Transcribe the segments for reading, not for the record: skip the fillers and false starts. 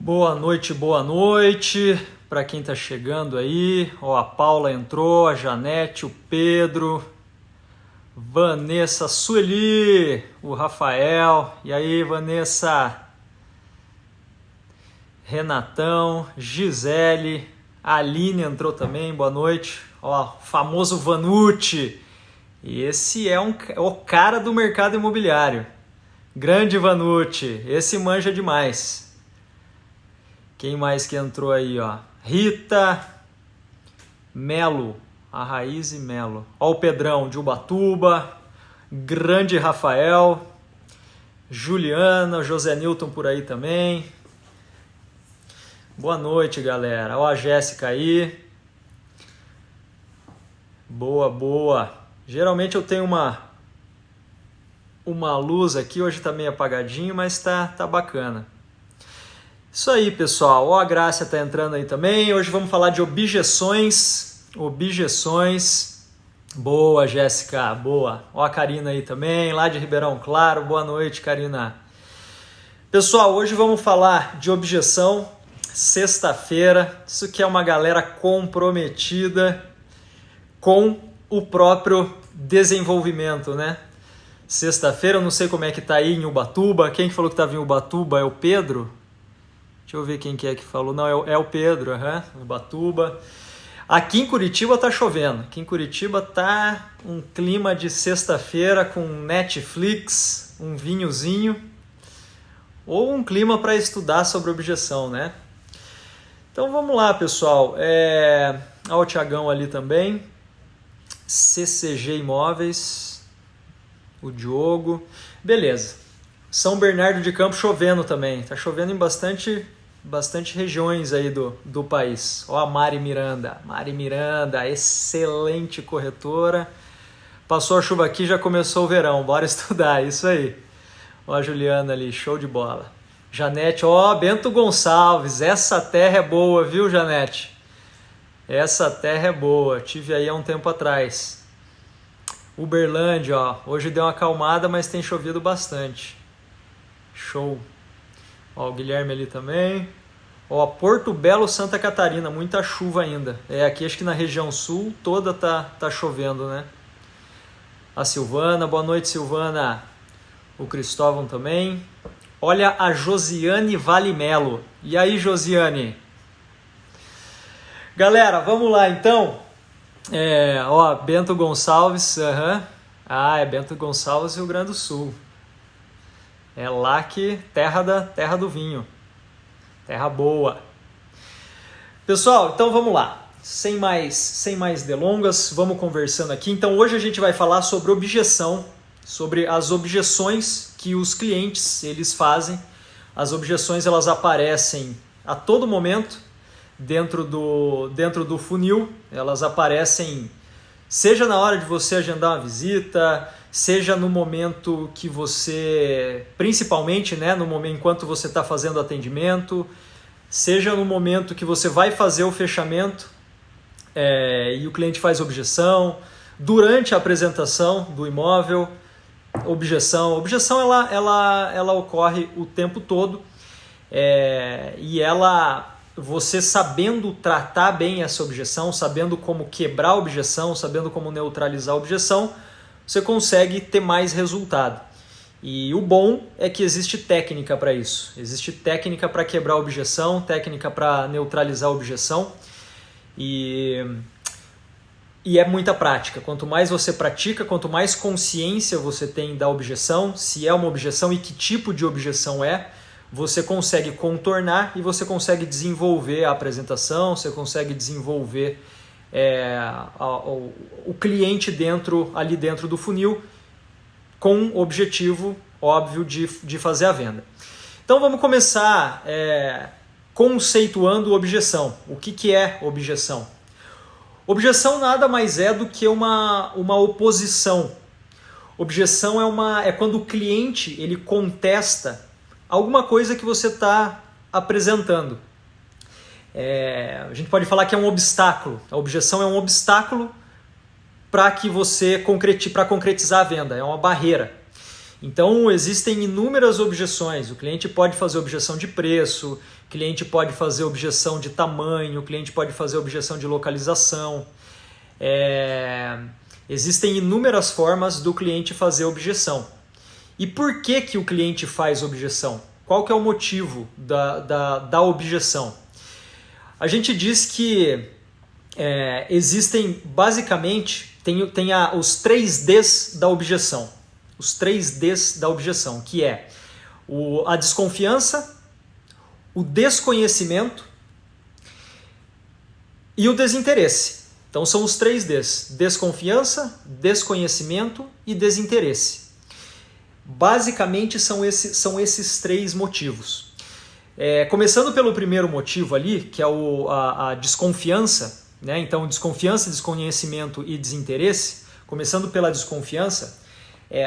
Boa noite para quem está chegando aí. Ó, a Paula entrou, a Janete, o Pedro, Vanessa, Sueli, o Rafael. E aí, Vanessa? Renatão, Gisele, a Aline entrou também, boa noite. Ó, famoso Vanucci. Esse é o cara do mercado imobiliário. Grande Vanucci, esse manja demais. Quem mais que entrou aí, ó? Rita, Melo, a Raiz e Melo. Ó o Pedrão de Ubatuba, grande Rafael, Juliana, José Newton por aí também. Boa noite, galera. Ó a Jéssica aí. Boa. Geralmente eu tenho uma luz aqui, hoje tá meio apagadinho, mas tá bacana. Isso aí, pessoal. Ó, a Grácia tá entrando aí também. Hoje vamos falar de objeções. Boa, Jéssica. Boa. Ó, a Karina aí também, lá de Ribeirão Claro. Boa noite, Karina. Pessoal, hoje vamos falar de objeção. Sexta-feira. Isso que é uma galera comprometida com o próprio desenvolvimento, né? Sexta-feira, eu não sei como é que tá aí em Ubatuba. Quem falou que estava em Ubatuba é o Pedro? Deixa eu ver quem que é que falou. Não, é o Pedro, Ubatuba. Aqui em Curitiba tá chovendo. Aqui em Curitiba tá um clima de sexta-feira com Netflix, um vinhozinho, ou um clima para estudar sobre objeção, né? Então vamos lá, pessoal. Olha o Thiagão ali também. CCG Imóveis. O Diogo. Beleza. São Bernardo de Campos chovendo também. Tá chovendo em bastante regiões aí do país. Ó a Mari Miranda. Mari Miranda, excelente corretora. Passou a chuva aqui, já começou o verão. Bora estudar, isso aí. Ó a Juliana ali, show de bola. Janete, ó, Bento Gonçalves. Essa terra é boa, viu, Janete? Essa terra é boa. Tive aí há um tempo atrás. Uberlândia, ó. Hoje deu uma acalmada, mas tem chovido bastante. Show. Ó, o Guilherme ali também. Ó, Porto Belo, Santa Catarina, muita chuva ainda. Aqui acho que na região sul toda tá chovendo, né? A Silvana, boa noite, Silvana. O Cristóvão também. Olha a Josiane Valimelo. E aí, Josiane? Galera, vamos lá então. Ó, Bento Gonçalves, é Bento Gonçalves, Rio Grande do Sul. É lá que terra do vinho. Terra boa. Pessoal, então vamos lá. Sem mais delongas, vamos conversando aqui. Então hoje a gente vai falar sobre objeção, sobre as objeções que os clientes eles fazem. As objeções elas aparecem a todo momento dentro do funil. Elas aparecem seja na hora de você agendar uma visita, seja no momento que você, principalmente, né, no momento enquanto você está fazendo atendimento, seja no momento que você vai fazer o fechamento e o cliente faz objeção, durante a apresentação do imóvel, objeção ela ocorre o tempo todo e você sabendo tratar bem essa objeção, sabendo como quebrar a objeção, sabendo como neutralizar a objeção, você consegue ter mais resultado. E o bom é que existe técnica para isso. Existe técnica para quebrar a objeção, técnica para neutralizar a objeção. E é muita prática. Quanto mais você pratica, quanto mais consciência você tem da objeção, se é uma objeção e que tipo de objeção é, você consegue contornar e você consegue desenvolver a apresentação, você consegue desenvolver o cliente ali dentro do funil com o objetivo óbvio de fazer a venda. Então vamos começar conceituando objeção. O que é objeção? Objeção nada mais é do que uma oposição. Objeção é quando o cliente ele contesta alguma coisa que você está apresentando. A gente pode falar que é um obstáculo. A objeção é um obstáculo para concretizar a venda, é uma barreira. Então, existem inúmeras objeções. O cliente pode fazer objeção de preço, o cliente pode fazer objeção de tamanho, o cliente pode fazer objeção de localização. Existem inúmeras formas do cliente fazer objeção. E por que que o cliente faz objeção? Qual que é o motivo da objeção? A gente diz que existem, basicamente, tem os 3Ds da objeção. Os 3Ds da objeção, que é a desconfiança, o desconhecimento e o desinteresse. Então são os 3Ds: desconfiança, desconhecimento e desinteresse. Basicamente são esses 3 motivos. Começando pelo primeiro motivo ali, que é a desconfiança, né? Então desconfiança, desconhecimento e desinteresse. Começando pela desconfiança,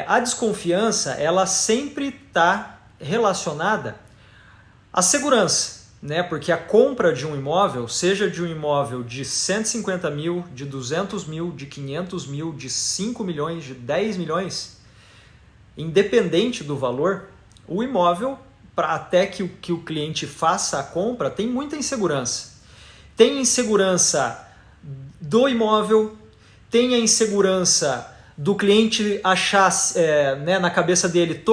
a desconfiança ela sempre está relacionada à segurança, né? Porque a compra de um imóvel, seja de um imóvel de 150 mil, de 200 mil, de 500 mil, de 5 milhões, de 10 milhões, independente do valor, o imóvel, até que o cliente faça a compra, tem muita insegurança. Tem insegurança do imóvel, tem a insegurança do cliente achar na cabeça dele,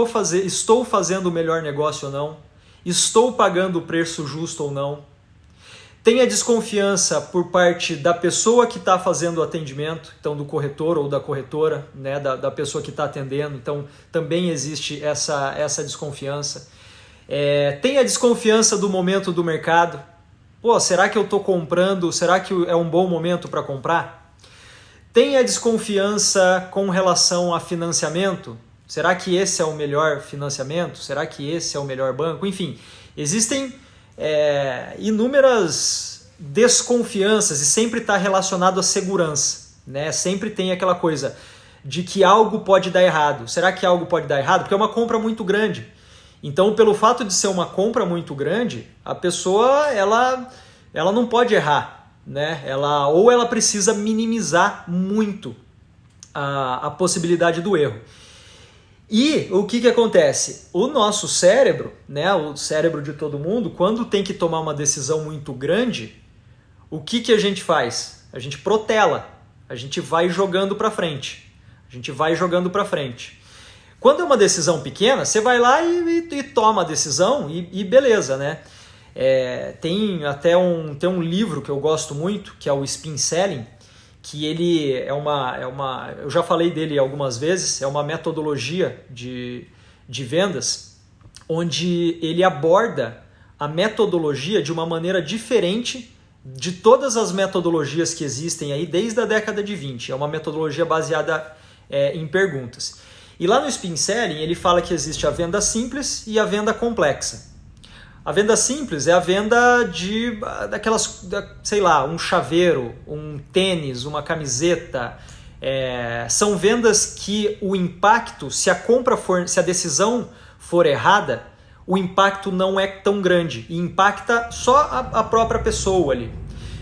estou fazendo o melhor negócio ou não, estou pagando o preço justo ou não. Tem a desconfiança por parte da pessoa que está fazendo o atendimento, então do corretor ou da corretora, né, da pessoa que está atendendo, então também existe essa desconfiança. Tem a desconfiança do momento do mercado. Será que eu estou comprando? Será que é um bom momento para comprar? Tem a desconfiança com relação a financiamento. Será que esse é o melhor financiamento? Será que esse é o melhor banco? Enfim, existem inúmeras desconfianças e sempre está relacionado à segurança, né? Sempre tem aquela coisa de que algo pode dar errado. Será que algo pode dar errado? Porque é uma compra muito grande. Então, pelo fato de ser uma compra muito grande, a pessoa ela não pode errar, né? Ou ela precisa minimizar muito a possibilidade do erro. E o que acontece? O nosso cérebro, né, o cérebro de todo mundo, quando tem que tomar uma decisão muito grande, o que a gente faz? A gente protela, a gente vai jogando para frente. Quando é uma decisão pequena, você vai lá e toma a decisão e beleza, né? Tem até um livro que eu gosto muito, que é o Spin Selling, que ele eu já falei dele algumas vezes, é uma metodologia de vendas, onde ele aborda a metodologia de uma maneira diferente de todas as metodologias que existem aí desde a década de 20. É uma metodologia baseada em perguntas. E lá no Spin Selling ele fala que existe a venda simples e a venda complexa. A venda simples é a venda um chaveiro, um tênis, uma camiseta. São vendas que o impacto, se a decisão for errada, o impacto não é tão grande e impacta só a própria pessoa ali.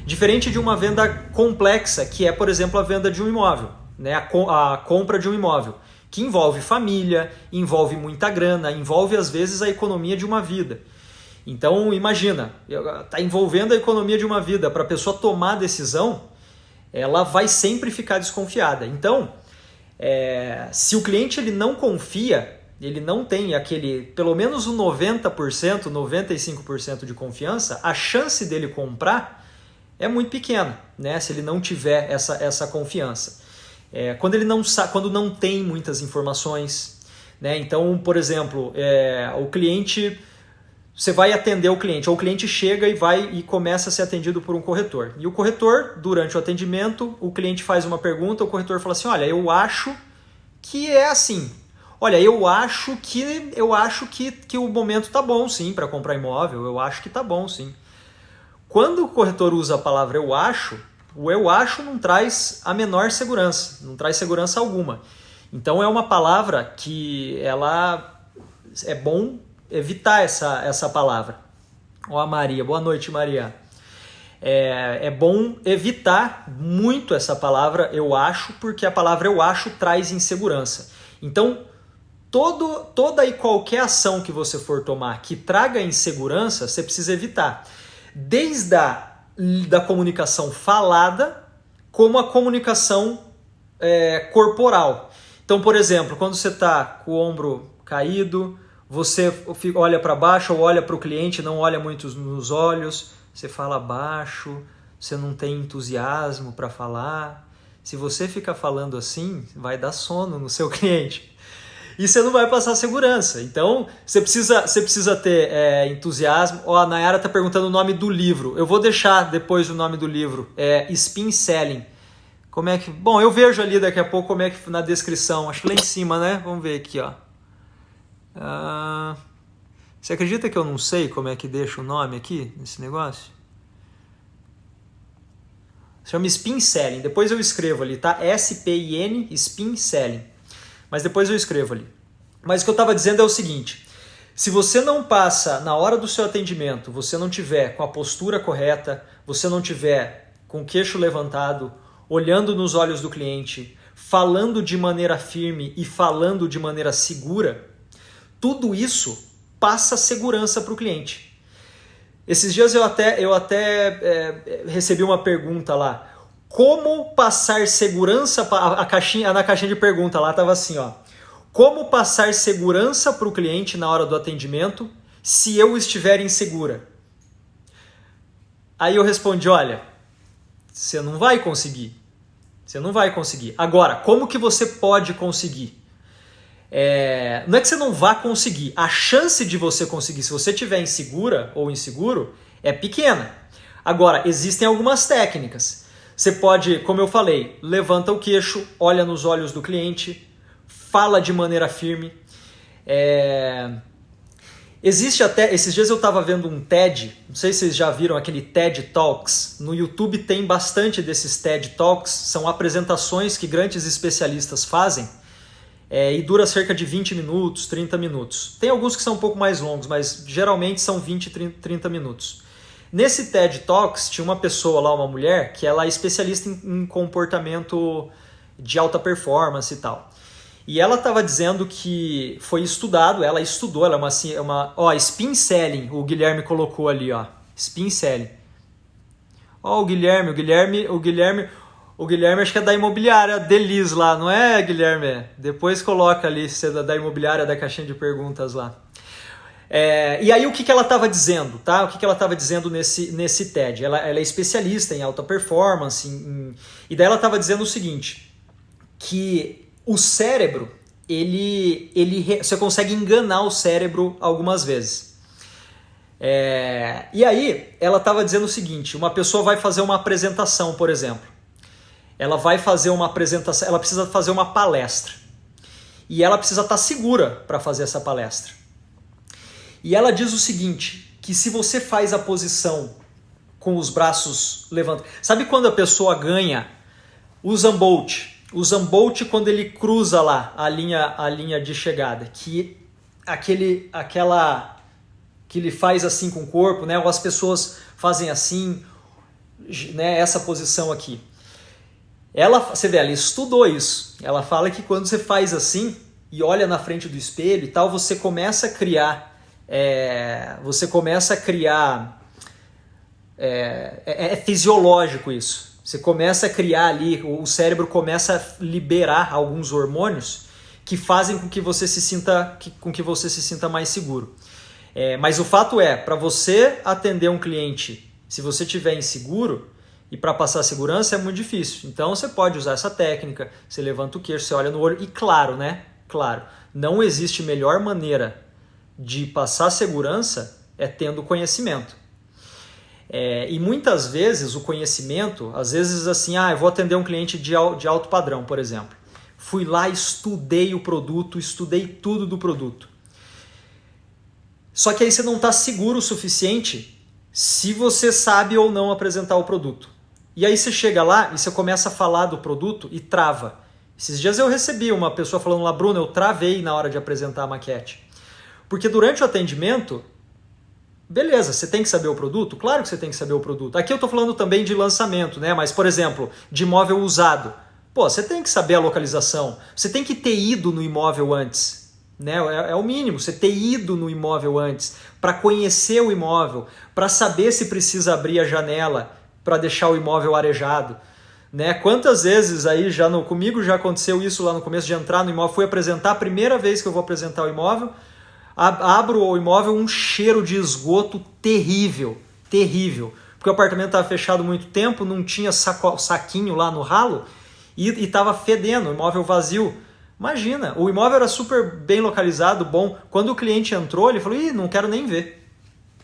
Diferente de uma venda complexa, que é, por exemplo, a venda de um imóvel, né? A compra de um imóvel, que envolve família, envolve muita grana, envolve às vezes a economia de uma vida. Então imagina, está envolvendo a economia de uma vida, para a pessoa tomar a decisão, ela vai sempre ficar desconfiada. Então, se o cliente ele não confia, ele não tem pelo menos um 90%, 95% de confiança, a chance dele comprar é muito pequena, né? Se ele não tiver essa confiança. Quando não tem muitas informações, né? Então, por exemplo, o cliente... Você vai atender o cliente, ou o cliente chega e começa a ser atendido por um corretor. E o corretor, durante o atendimento, o cliente faz uma pergunta, o corretor fala assim, olha, eu acho que é assim. Olha, eu acho que o momento tá bom sim para comprar imóvel, eu acho que tá bom sim. Quando o corretor usa a palavra eu acho, o eu acho não traz a menor segurança, não traz segurança alguma. Então é uma palavra que é bom evitar essa palavra. Ó, Maria, boa noite, Maria. É bom evitar muito essa palavra eu acho, porque a palavra eu acho traz insegurança. Então, toda e qualquer ação que você for tomar que traga insegurança, você precisa evitar. Desde da comunicação falada, como a comunicação corporal. Então, por exemplo, quando você está com o ombro caído, você olha para baixo ou olha para o cliente, não olha muito nos olhos, você fala baixo, você não tem entusiasmo para falar. Se você ficar falando assim, vai dar sono no seu cliente. E você não vai passar segurança. Então, você precisa ter entusiasmo. Ó, a Nayara está perguntando o nome do livro. Eu vou deixar depois o nome do livro. Spin Selling. Como é que... Bom, eu vejo ali daqui a pouco como é que na descrição. Acho que lá em cima, né? Vamos ver aqui, ó. Você acredita que eu não sei como é que deixa o nome aqui nesse negócio? Chama Spin Selling. Depois eu escrevo ali, tá? S-P-I-N, Spin Selling. Mas depois eu escrevo ali. Mas o que eu estava dizendo é o seguinte. Se você não passa na hora do seu atendimento, você não tiver com a postura correta, você não tiver com o queixo levantado, olhando nos olhos do cliente, falando de maneira firme e falando de maneira segura, tudo isso passa segurança para o cliente. Esses dias eu até recebi uma pergunta lá. Como passar segurança... na caixinha de pergunta lá estava assim, ó. Como passar segurança para o cliente na hora do atendimento se eu estiver insegura? Aí eu respondi, olha, você não vai conseguir. Você não vai conseguir. Agora, como que você pode conseguir? Não é que você não vá conseguir. A chance de você conseguir, se você estiver insegura ou inseguro, é pequena. Agora, existem algumas técnicas. Você pode, como eu falei, levanta o queixo, olha nos olhos do cliente, fala de maneira firme. Existe até, esses dias eu estava vendo um TED, não sei se vocês já viram aquele TED Talks. No YouTube tem bastante desses TED Talks, são apresentações que grandes especialistas fazem. E dura cerca de 20 minutos, 30 minutos. Tem alguns que são um pouco mais longos, mas geralmente são 20, 30 minutos. Nesse TED Talks tinha uma pessoa lá, uma mulher, que ela é especialista em comportamento de alta performance e tal. E ela estava dizendo que foi estudado, ela estudou, ela é uma Spin Selling, o Guilherme colocou ali, ó, Spin Selling. Ó, o Guilherme acho que é da imobiliária Delis lá, não é, Guilherme? Depois coloca ali, se é da imobiliária da caixinha de perguntas lá. E aí o que ela estava dizendo, tá? O que ela estava dizendo nesse TED? Ela é especialista em alta performance, e daí ela estava dizendo o seguinte, que o cérebro, você consegue enganar o cérebro algumas vezes. E aí ela estava dizendo o seguinte, uma pessoa vai fazer uma apresentação, por exemplo. Ela vai fazer uma apresentação, ela precisa fazer uma palestra. E ela precisa estar segura para fazer essa palestra. E ela diz o seguinte, que se você faz a posição com os braços levantados... Sabe quando a pessoa ganha o Usain Bolt? O Usain Bolt, quando ele cruza lá a linha de chegada, que ele faz assim com o corpo, né? Ou as pessoas fazem assim, né? Essa posição aqui. Você vê, ela estudou isso. Ela fala que quando você faz assim e olha na frente do espelho e tal, você começa a criar... É fisiológico isso. Você começa a criar ali, o cérebro começa a liberar alguns hormônios que fazem com que você se sinta mais seguro. Mas o fato é, para você atender um cliente, se você estiver inseguro e para passar segurança é muito difícil. Então você pode usar essa técnica, você levanta o queixo, você olha no olho e claro, não existe melhor maneira de passar segurança tendo conhecimento. E muitas vezes o conhecimento, às vezes assim, eu vou atender um cliente de alto padrão, por exemplo. Fui lá, estudei o produto, estudei tudo do produto. Só que aí você não está seguro o suficiente se você sabe ou não apresentar o produto. E aí você chega lá e você começa a falar do produto e trava. Esses dias eu recebi uma pessoa falando lá, Bruno, eu travei na hora de apresentar a maquete. Porque durante o atendimento, beleza, você tem que saber o produto? Claro que você tem que saber o produto. Aqui eu estou falando também de lançamento, né? Mas, por exemplo, de imóvel usado. Você tem que saber a localização. Você tem que ter ido no imóvel antes. né? É o mínimo, você ter ido no imóvel antes, para conhecer o imóvel, para saber se precisa abrir a janela para deixar o imóvel arejado. Né? Quantas vezes aí comigo já aconteceu isso lá no começo de entrar no imóvel, fui apresentar, a primeira vez que eu vou apresentar o imóvel, abro o imóvel, um cheiro de esgoto terrível, terrível, porque o apartamento estava fechado muito tempo, não tinha saquinho lá no ralo e estava fedendo, o imóvel vazio. Imagina, o imóvel era super bem localizado, bom, quando o cliente entrou, ele falou, não quero nem ver,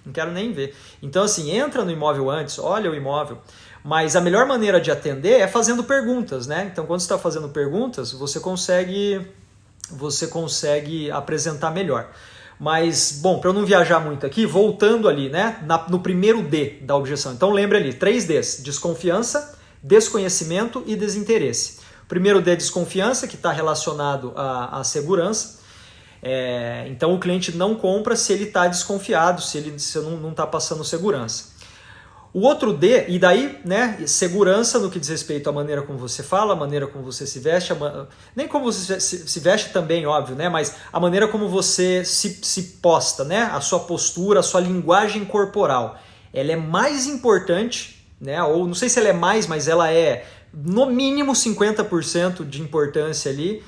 não quero nem ver. Então assim, entra no imóvel antes, olha o imóvel. Mas a melhor maneira de atender é fazendo perguntas, né? Então, quando você está fazendo perguntas, você consegue apresentar melhor. Mas, bom, para eu não viajar muito aqui, voltando ali, né? No primeiro D da objeção. Então, lembre ali, 3 Ds: desconfiança, desconhecimento e desinteresse. O primeiro D é desconfiança, que está relacionado à segurança. Então, o cliente não compra se ele está desconfiado, se não está passando segurança. O outro D, e daí, né, segurança no que diz respeito à maneira como você fala, a maneira como você se veste, nem como você se veste também, óbvio, né, mas a maneira como você se posta, né, a sua postura, a sua linguagem corporal. Ela é mais importante, né, ou não sei se ela é mais, mas ela é no mínimo 50% de importância ali,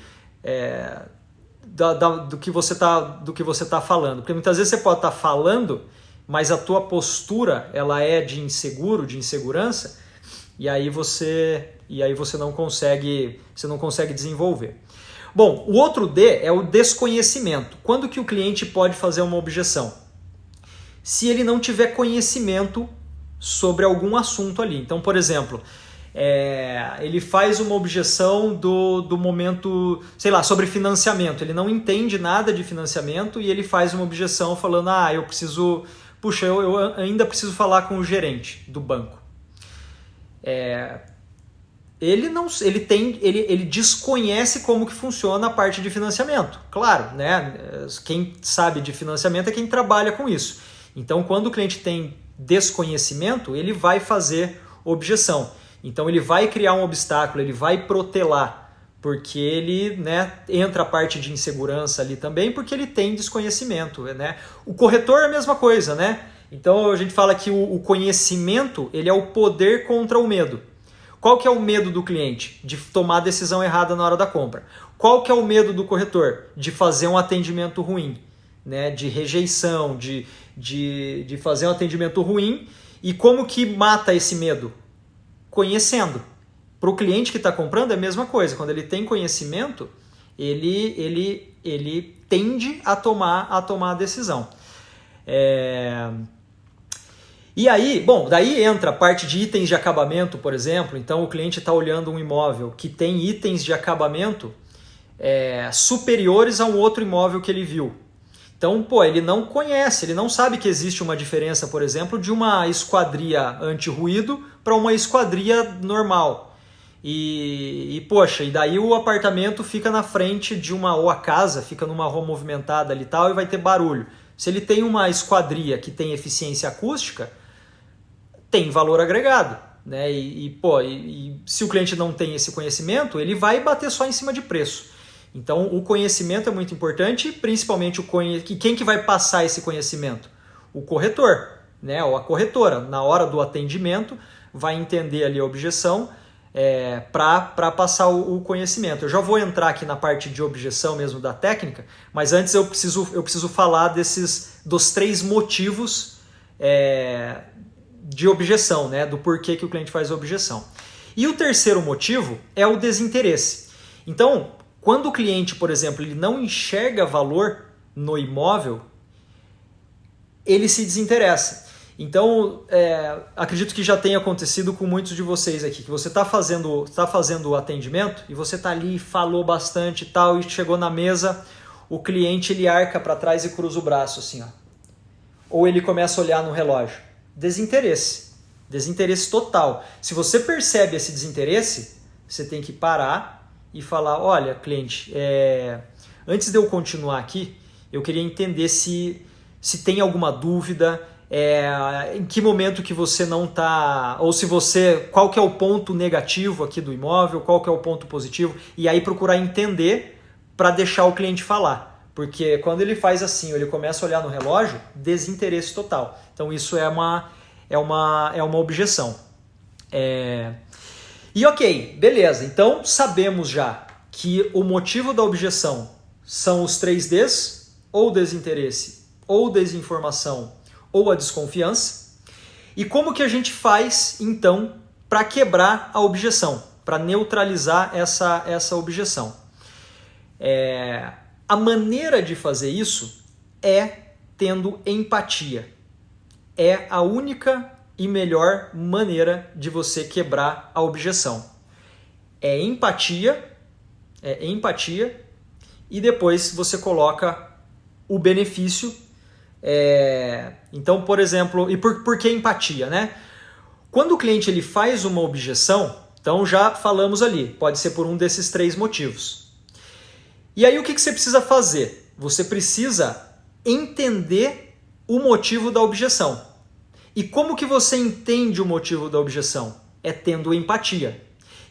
do que você tá falando. Porque muitas vezes você pode estar falando, mas a tua postura ela é de inseguro, de insegurança, e aí você não consegue desenvolver. Bom, o outro D é o desconhecimento. Quando que o cliente pode fazer uma objeção? Se ele não tiver conhecimento sobre algum assunto ali. Então, por exemplo, ele faz uma objeção do momento, sei lá, sobre financiamento. Ele não entende nada de financiamento e ele faz uma objeção falando, eu ainda preciso falar com o gerente do banco. Ele desconhece como que funciona a parte de financiamento. Claro, né? Quem sabe de financiamento é quem trabalha com isso. Então, quando o cliente tem desconhecimento, ele vai fazer objeção. Então, ele vai criar um obstáculo, ele vai protelar, porque ele, né, entra a parte de insegurança ali também, porque ele tem desconhecimento, né? O corretor é a mesma coisa, né? Então a gente fala que o conhecimento ele é o poder contra o medo. Qual que é o medo do cliente? De tomar a decisão errada na hora da compra. Qual que é o medo do corretor? De fazer um atendimento ruim, né? De rejeição, de fazer um atendimento ruim. E como que mata esse medo? Conhecendo. Para o cliente que está comprando é a mesma coisa. Quando ele tem conhecimento, ele tende a tomar a decisão. E aí, bom, daí entra a parte de itens de acabamento, por exemplo. Então o cliente está olhando um imóvel que tem itens de acabamento superiores a um outro imóvel que ele viu. Então, ele não conhece, ele não sabe que existe uma diferença, por exemplo, de uma esquadria anti-ruído para uma esquadria normal. E daí o apartamento fica na frente ou a casa fica numa rua movimentada ali e tal, e vai ter barulho. Se ele tem uma esquadria que tem eficiência acústica, tem valor agregado, né? E se o cliente não tem esse conhecimento, ele vai bater só em cima de preço. Então o conhecimento é muito importante, principalmente quem que vai passar esse conhecimento? O corretor, né? Ou a corretora, na hora do atendimento, vai entender ali a objeção, para passar o conhecimento. Eu já vou entrar aqui na parte de objeção mesmo da técnica, mas antes eu preciso falar dos 3 motivos de objeção, né? Do porquê que o cliente faz a objeção. E o terceiro motivo é o desinteresse. Então, quando o cliente, por exemplo, ele não enxerga valor no imóvel, ele se desinteressa. Então, acredito que já tenha acontecido com muitos de vocês aqui, que você está fazendo o atendimento e você está ali, falou bastante e tal, e chegou na mesa, o cliente ele arca para trás e cruza o braço assim, ó. Ou ele começa a olhar no relógio. Desinteresse total. Se você percebe esse desinteresse, você tem que parar e falar, olha, cliente, antes de eu continuar aqui, eu queria entender se tem alguma dúvida, em que momento que você não está, ou qual que é o ponto negativo aqui do imóvel, qual que é o ponto positivo, e aí procurar entender para deixar o cliente falar. Porque quando ele faz assim, ele começa a olhar no relógio, desinteresse total. Então isso é uma objeção. E ok, beleza. Então sabemos já que o motivo da objeção são os 3Ds, ou desinteresse, ou desinformação, ou a desconfiança. E como que a gente faz, então, para quebrar a objeção, para neutralizar essa objeção? A maneira de fazer isso é tendo empatia. É a única e melhor maneira de você quebrar a objeção. É empatia, e depois você coloca o benefício. Então, por exemplo, e por que empatia, né? Quando o cliente ele faz uma objeção, então já falamos ali, pode ser por um desses 3 motivos. E aí o que você precisa fazer? Você precisa entender o motivo da objeção. E como que você entende o motivo da objeção? É tendo empatia.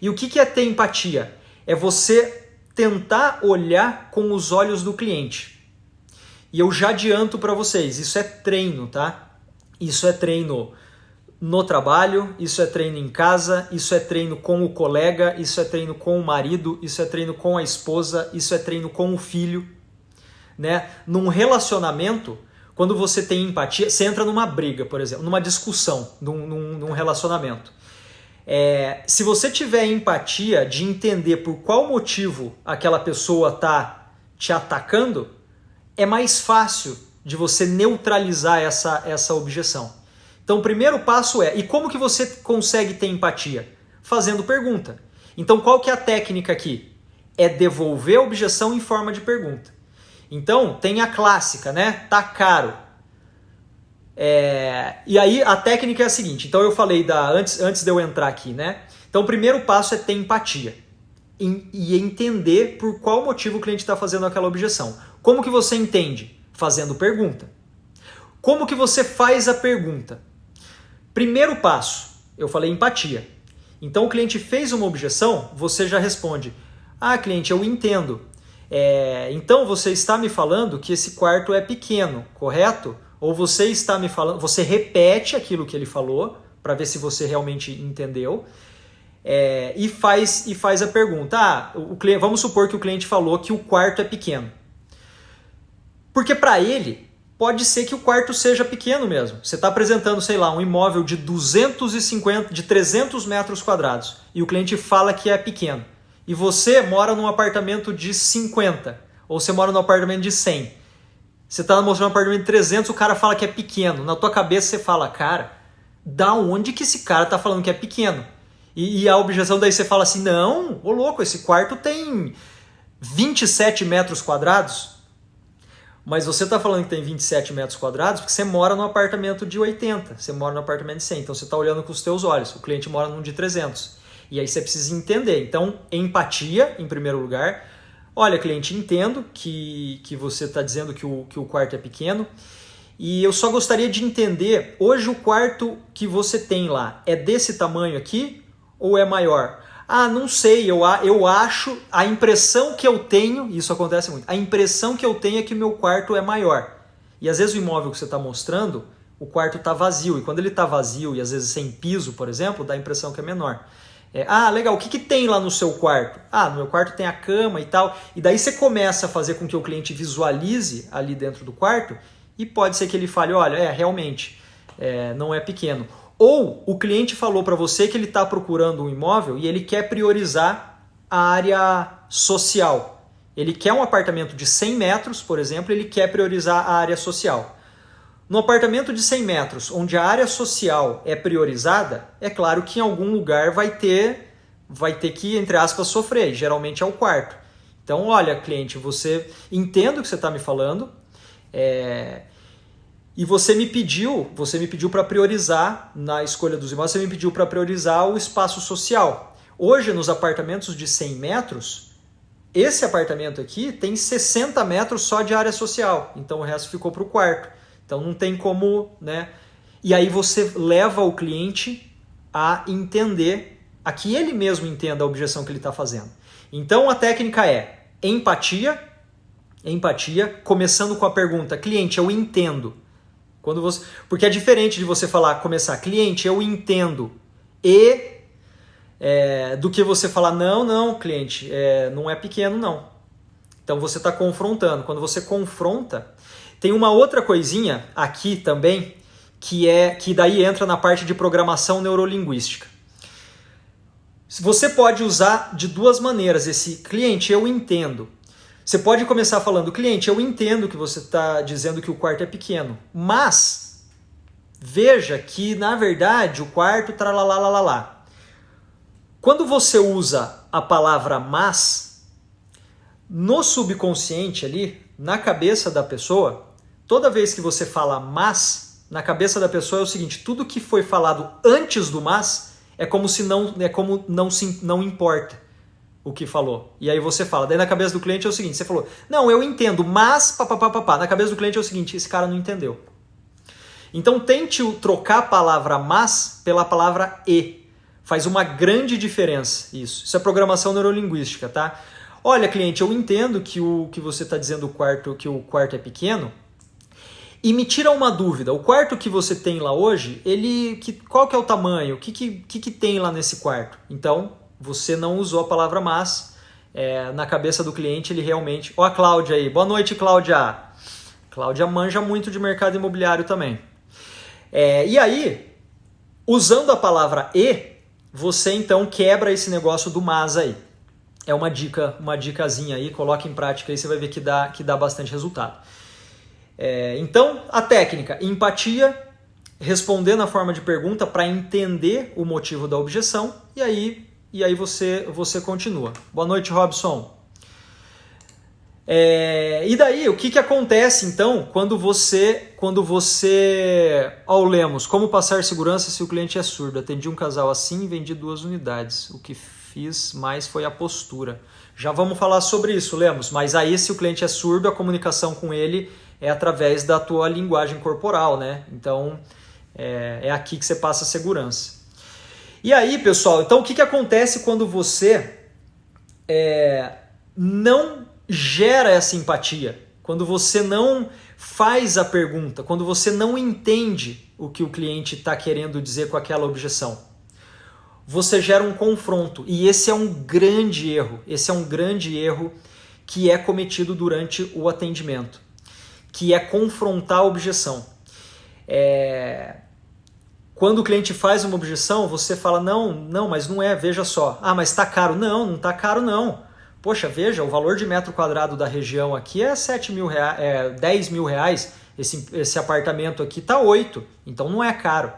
E o que é ter empatia? É você tentar olhar com os olhos do cliente. E eu já adianto para vocês, isso é treino, tá? Isso é treino no trabalho, isso é treino em casa, isso é treino com o colega, isso é treino com o marido, isso é treino com a esposa, isso é treino com o filho, né? Num relacionamento, quando você tem empatia, você entra numa briga, por exemplo, numa discussão, num relacionamento. Se você tiver empatia de entender por qual motivo aquela pessoa está te atacando, é mais fácil de você neutralizar essa objeção. Então o primeiro passo e como que você consegue ter empatia? Fazendo pergunta. Então qual que é a técnica aqui? É devolver a objeção em forma de pergunta. Então tem a clássica, né? Tá caro. E aí a técnica é a seguinte, então eu falei antes de eu entrar aqui, né? Então o primeiro passo é ter empatia e entender por qual motivo o cliente está fazendo aquela objeção. Como que você entende? Fazendo pergunta. Como que você faz a pergunta? Primeiro passo, eu falei empatia. Então o cliente fez uma objeção, você já responde: ah, cliente, eu entendo. Então você está me falando que esse quarto é pequeno, correto? Ou você está me falando, você repete aquilo que ele falou para ver se você realmente entendeu, e faz a pergunta. Vamos supor que o cliente falou que o quarto é pequeno. Porque para ele pode ser que o quarto seja pequeno mesmo. Você está apresentando, sei lá, um imóvel de 300 metros quadrados e o cliente fala que é pequeno. E você mora num apartamento de 50, ou você mora num apartamento de 100. Você está mostrando um apartamento de 300, o cara fala que é pequeno. Na tua cabeça você fala, cara, da onde que esse cara está falando que é pequeno? E a objeção daí você fala assim, não, ô louco, esse quarto tem 27 metros quadrados. Mas você está falando que tem 27 metros quadrados porque você mora num apartamento de 80, você mora num apartamento de 100, então você está olhando com os teus olhos, o cliente mora num de 300. E aí você precisa entender. Então, empatia, em primeiro lugar. Olha, cliente, entendo que você está dizendo que o quarto é pequeno e eu só gostaria de entender, hoje o quarto que você tem lá é desse tamanho aqui ou é maior? Ah, não sei, eu acho, a impressão que eu tenho, isso acontece muito, a impressão que eu tenho é que o meu quarto é maior. E às vezes o imóvel que você está mostrando, o quarto está vazio, e quando ele está vazio e às vezes sem piso, por exemplo, dá a impressão que é menor. Legal, o que tem lá no seu quarto? No meu quarto tem a cama e tal. E daí você começa a fazer com que o cliente visualize ali dentro do quarto e pode ser que ele fale, olha, realmente, não é pequeno. Ou o cliente falou para você que ele está procurando um imóvel e ele quer priorizar a área social. Ele quer um apartamento de 100 metros, por exemplo, ele quer priorizar a área social. No apartamento de 100 metros, onde a área social é priorizada, é claro que em algum lugar vai ter que, entre aspas, sofrer. Geralmente é o quarto. Então, olha, cliente, entendo o que você está me falando, e você me pediu para priorizar na escolha dos imóveis, você me pediu para priorizar o espaço social. Hoje, nos apartamentos de 100 metros, esse apartamento aqui tem 60 metros só de área social, então o resto ficou para o quarto. Então não tem como, né? E aí você leva o cliente a entender, a que ele mesmo entenda a objeção que ele está fazendo. Então a técnica é empatia, Empatia, começando com a pergunta, cliente, eu entendo. Porque é diferente de você começar, cliente, eu entendo. Do que você falar, não, cliente, não é pequeno, não. Então você está confrontando. Quando você confronta, tem uma outra coisinha aqui também, que daí entra na parte de programação neurolinguística. Você pode usar de duas maneiras esse cliente, eu entendo. Você pode começar falando, cliente, eu entendo que você está dizendo que o quarto é pequeno, mas veja que, na verdade, o quarto tralalalala. Quando você usa a palavra mas, no subconsciente ali, na cabeça da pessoa, toda vez que você fala mas, na cabeça da pessoa é o seguinte, tudo que foi falado antes do mas é como se não importa o que falou. E aí você fala, daí na cabeça do cliente é o seguinte, você falou, não, eu entendo, mas papapá. Na cabeça do cliente é o seguinte, esse cara não entendeu. Então tente trocar a palavra mas pela palavra e. Faz uma grande diferença isso. Isso é programação neurolinguística, tá? Olha, cliente, eu entendo que você está dizendo que o quarto é pequeno. E me tira uma dúvida, o quarto que você tem lá hoje, qual que é o tamanho? O que tem lá nesse quarto? Então, você não usou a palavra mas, na cabeça do cliente ele realmente... Ó a Cláudia aí, boa noite, Cláudia. Cláudia manja muito de mercado imobiliário também. E aí, usando a palavra e, você então quebra esse negócio do mas aí. É uma dicasinha aí, coloca em prática aí, você vai ver que dá bastante resultado. Então, a técnica, empatia, responder na forma de pergunta para entender o motivo da objeção e aí você continua. Boa noite, Robson. E daí, o que acontece então quando você ao Lemos, como passar segurança se o cliente é surdo? Atendi um casal assim e vendi 2 unidades. O que fiz mais foi a postura. Já vamos falar sobre isso, Lemos, mas aí se o cliente é surdo, a comunicação com ele é através da tua linguagem corporal, né? Então, é aqui que você passa a segurança. E aí, pessoal, então o que acontece quando você não gera essa empatia? Quando você não faz a pergunta, quando você não entende o que o cliente está querendo dizer com aquela objeção. Você gera um confronto, e esse é um grande erro. Esse é um grande erro que é cometido durante o atendimento, que é confrontar a objeção. Quando o cliente faz uma objeção, você fala, não, mas não é, veja só. Ah, mas está caro. Não está caro não. Poxa, veja, o valor de metro quadrado da região aqui é 10 mil reais, esse apartamento aqui está 8, então não é caro.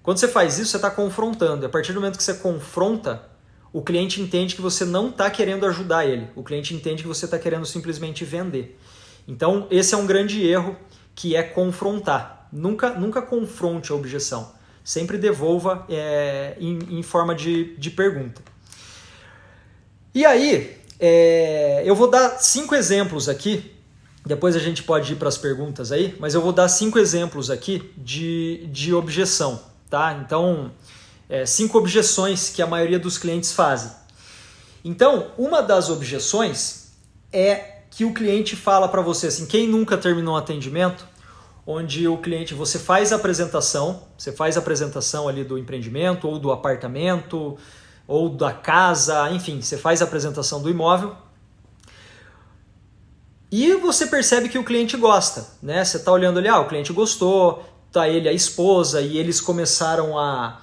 Quando você faz isso, você está confrontando. A partir do momento que você confronta, o cliente entende que você não está querendo ajudar ele. O cliente entende que você está querendo simplesmente vender. Então, esse é um grande erro, que é confrontar. Nunca confronte a objeção. Sempre devolva em forma de pergunta. E aí, eu vou dar 5 exemplos aqui. Depois a gente pode ir para as perguntas aí, mas eu vou dar 5 exemplos aqui de objeção. Tá? Então, 5 objeções que a maioria dos clientes fazem. Então, uma das objeções é que o cliente fala para você assim, quem nunca terminou um atendimento, onde o cliente, você faz a apresentação ali do empreendimento, ou do apartamento, ou da casa, enfim, você faz a apresentação do imóvel, e você percebe que o cliente gosta, né? Você está olhando ali, o cliente gostou, tá ele, a esposa, e eles começaram a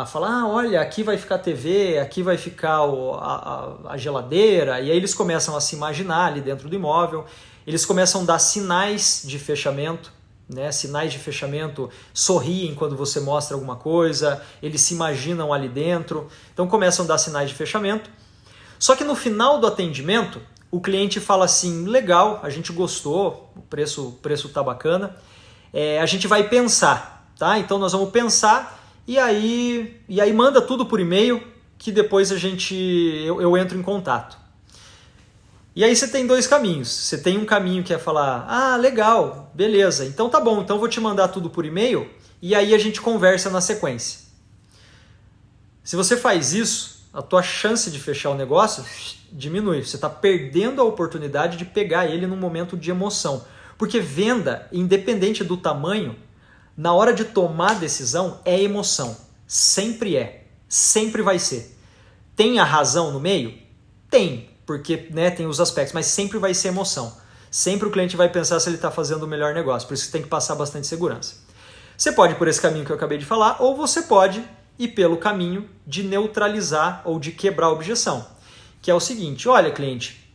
falar, olha, aqui vai ficar a TV, aqui vai ficar a geladeira, e aí eles começam a se imaginar ali dentro do imóvel, eles começam a dar sinais de fechamento, né? Sinais de fechamento, sorriem quando você mostra alguma coisa, eles se imaginam ali dentro, então começam a dar sinais de fechamento. Só que no final do atendimento, o cliente fala assim, legal, a gente gostou, o preço tá bacana, a gente vai pensar, tá? Então nós vamos pensar e aí manda tudo por e-mail que depois eu entro em contato. E aí você tem 2 caminhos. Você tem um caminho que é falar, legal, beleza, então tá bom, então vou te mandar tudo por e-mail e aí a gente conversa na sequência. Se você faz isso, a tua chance de fechar o negócio diminui. Você está perdendo a oportunidade de pegar ele num momento de emoção. Porque venda, independente do tamanho, na hora de tomar decisão é emoção. Sempre é. Sempre vai ser. Tem a razão no meio? Tem, porque né, tem os aspectos, mas sempre vai ser emoção. Sempre o cliente vai pensar se ele está fazendo o melhor negócio, por isso que tem que passar bastante segurança. Você pode ir por esse caminho que eu acabei de falar, ou você pode ir pelo caminho de neutralizar ou de quebrar a objeção, que é o seguinte: olha, cliente,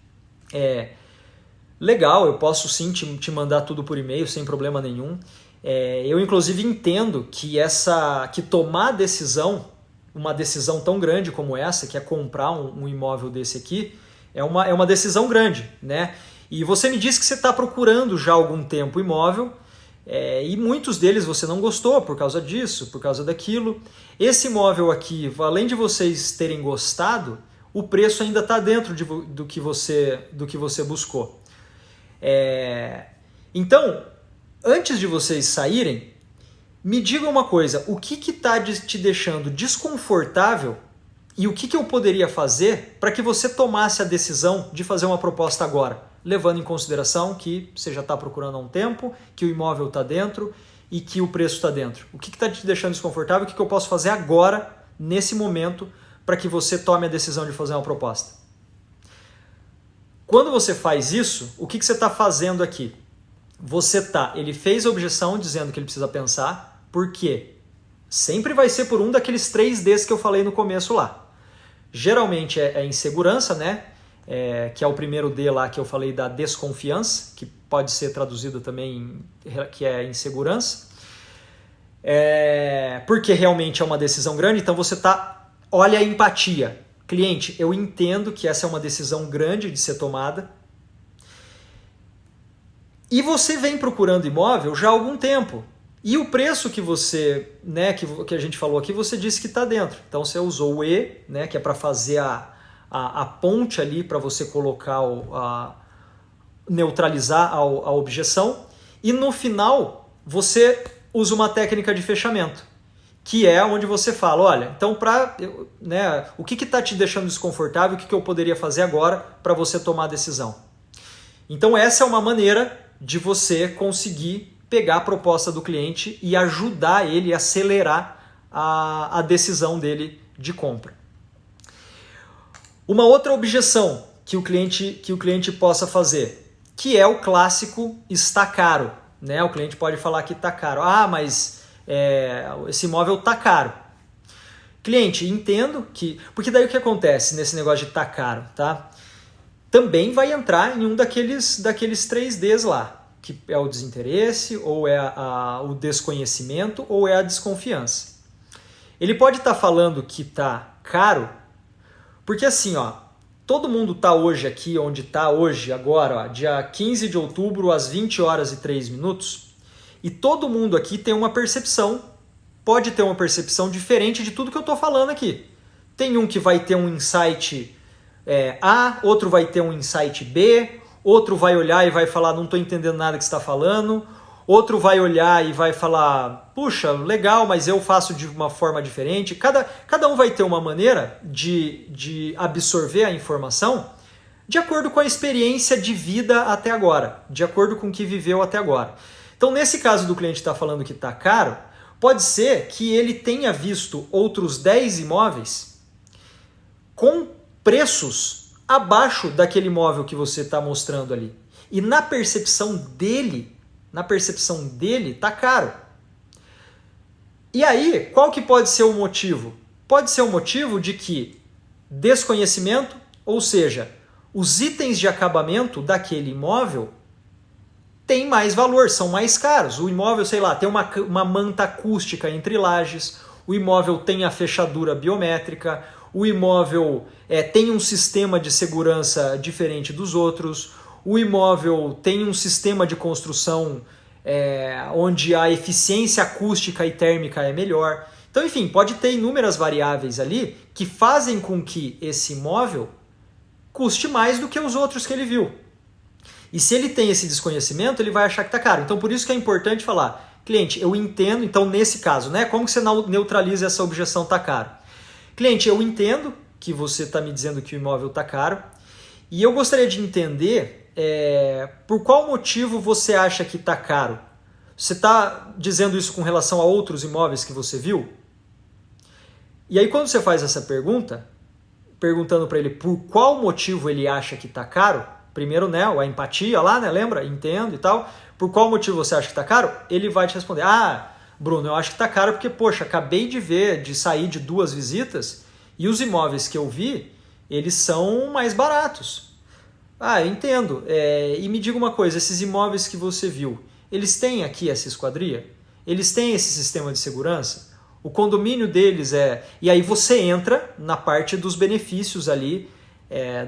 legal, eu posso sim te mandar tudo por e-mail sem problema nenhum. Eu inclusive entendo que tomar decisão, uma decisão tão grande como essa, que é comprar um imóvel desse aqui, é uma decisão grande, né? E você me disse que você está procurando já há algum tempo imóvel, e muitos deles você não gostou por causa disso, por causa daquilo. Esse imóvel aqui, além de vocês terem gostado, o preço ainda está dentro do que você buscou. Então, antes de vocês saírem, me digam uma coisa: o que está te deixando desconfortável e o que eu poderia fazer para que você tomasse a decisão de fazer uma proposta agora, levando em consideração que você já está procurando há um tempo, que o imóvel está dentro e que o preço está dentro. O que está te deixando desconfortável e o que eu posso fazer agora, nesse momento, para que você tome a decisão de fazer uma proposta? Quando você faz isso, o que você está fazendo aqui? Ele fez a objeção dizendo que ele precisa pensar, por quê? Sempre vai ser por um daqueles 3 Ds que eu falei no começo lá. Geralmente é insegurança, né? Que é o primeiro D lá que eu falei da desconfiança, que pode ser traduzido também que é insegurança. Porque realmente é uma decisão grande, então olha a empatia. Cliente, eu entendo que essa é uma decisão grande de ser tomada, e você vem procurando imóvel já há algum tempo. E o preço que você, né, que a gente falou aqui, você disse que está dentro. Então você usou o E, né, que é para fazer a ponte ali, para você colocar, neutralizar a objeção. E no final, você usa uma técnica de fechamento, que é onde você fala: olha, então o que está te deixando desconfortável, o que eu poderia fazer agora para você tomar a decisão? Então essa é uma maneira de você conseguir pegar a proposta do cliente e ajudar ele a acelerar a decisão dele de compra. Uma outra objeção que o cliente possa fazer, que é o clássico está caro, né? O cliente pode falar que está caro. Ah, mas esse imóvel está caro. Cliente, entendo que... Porque daí o que acontece nesse negócio de está caro, tá? Também vai entrar em um daqueles 3 Ds lá, que é o desinteresse, ou é o desconhecimento, ou é a desconfiança. Ele pode estar falando que está caro, porque assim, todo mundo está hoje aqui, onde está hoje, agora, dia 15 de outubro, às 20 horas e 3 minutos, e todo mundo aqui tem uma percepção, pode ter uma percepção diferente de tudo que eu estou falando aqui. Tem um que vai ter um insight A, outro vai ter um insight B, outro vai olhar e vai falar: não estou entendendo nada que você está falando. Outro vai olhar e vai falar: puxa, legal, mas eu faço de uma forma diferente. Cada um vai ter uma maneira de absorver a informação de acordo com a experiência de vida até agora, de acordo com o que viveu até agora. Então, nesse caso do cliente estar falando que está caro, pode ser que ele tenha visto outros 10 imóveis com preços abaixo daquele imóvel que você está mostrando ali. E na percepção dele está caro. E aí, qual que pode ser o motivo? Pode ser o motivo de que desconhecimento, ou seja, os itens de acabamento daquele imóvel têm mais valor, são mais caros. O imóvel, sei lá, tem uma manta acústica entre lajes, o imóvel tem a fechadura biométrica, o imóvel tem um sistema de segurança diferente dos outros, o imóvel tem um sistema de construção onde a eficiência acústica e térmica é melhor. Então, enfim, pode ter inúmeras variáveis ali que fazem com que esse imóvel custe mais do que os outros que ele viu. E se ele tem esse desconhecimento, ele vai achar que está caro. Então, por isso que é importante falar: cliente, eu entendo, então nesse caso, né, como que você neutraliza essa objeção está caro? Cliente, eu entendo que você está me dizendo que o imóvel está caro. E eu gostaria de entender por qual motivo você acha que está caro. Você está dizendo isso com relação a outros imóveis que você viu? E aí quando você faz essa pergunta, perguntando para ele por qual motivo ele acha que está caro, primeiro, né, a empatia lá, né, lembra? Entendo e tal. Por qual motivo você acha que está caro? Ele vai te responder, Bruno, eu acho que está caro porque, poxa, acabei de sair de 2 visitas e os imóveis que eu vi, eles são mais baratos. Eu entendo. E me diga uma coisa, esses imóveis que você viu, eles têm aqui essa esquadria? Eles têm esse sistema de segurança? O condomínio deles E aí você entra na parte dos benefícios ali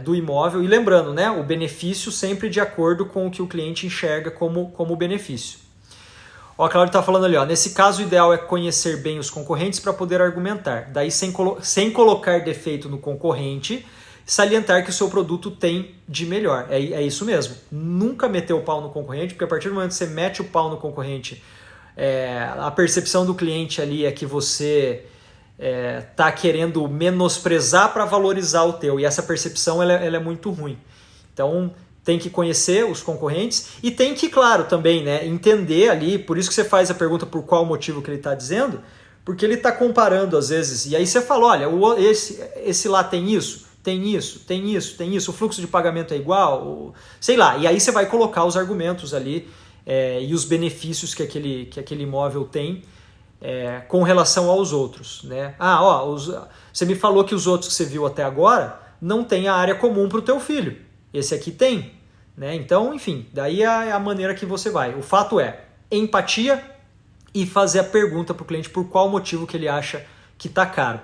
do imóvel. E lembrando, né, o benefício sempre de acordo com o que o cliente enxerga como benefício. A Cláudia está falando ali, nesse caso o ideal é conhecer bem os concorrentes para poder argumentar. Daí sem colocar defeito no concorrente, salientar que o seu produto tem de melhor. É isso mesmo. Nunca meter o pau no concorrente, porque a partir do momento que você mete o pau no concorrente, a percepção do cliente ali é que você está querendo menosprezar para valorizar o teu. E essa percepção ela é muito ruim. Então tem que conhecer os concorrentes e tem que, claro, também, né, entender ali, por isso que você faz a pergunta por qual motivo que ele está dizendo, porque ele está comparando às vezes, e aí você fala, olha, esse lá tem isso, o fluxo de pagamento é igual, sei lá, e aí você vai colocar os argumentos ali e os benefícios que aquele imóvel tem com relação aos outros, né? Você me falou que os outros que você viu até agora não tem a área comum para o teu filho. Esse aqui tem, né? Então, enfim, daí é a maneira que você vai. O fato é empatia e fazer a pergunta para o cliente por qual motivo que ele acha que está caro,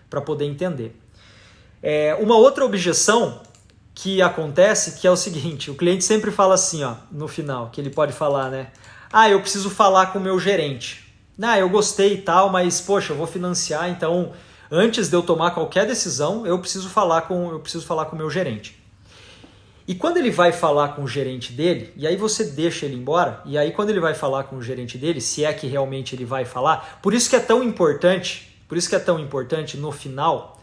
para poder entender. Uma outra objeção que acontece, que é o seguinte, o cliente sempre fala assim, no final, que ele pode falar, né? Eu preciso falar com o meu gerente. Eu gostei e tal, mas, poxa, eu vou financiar, então, antes de eu tomar qualquer decisão, eu preciso falar com o meu gerente. E quando ele vai falar com o gerente dele, e aí você deixa ele embora, e aí quando ele vai falar com o gerente dele, se é que realmente ele vai falar, por isso que é tão importante no final,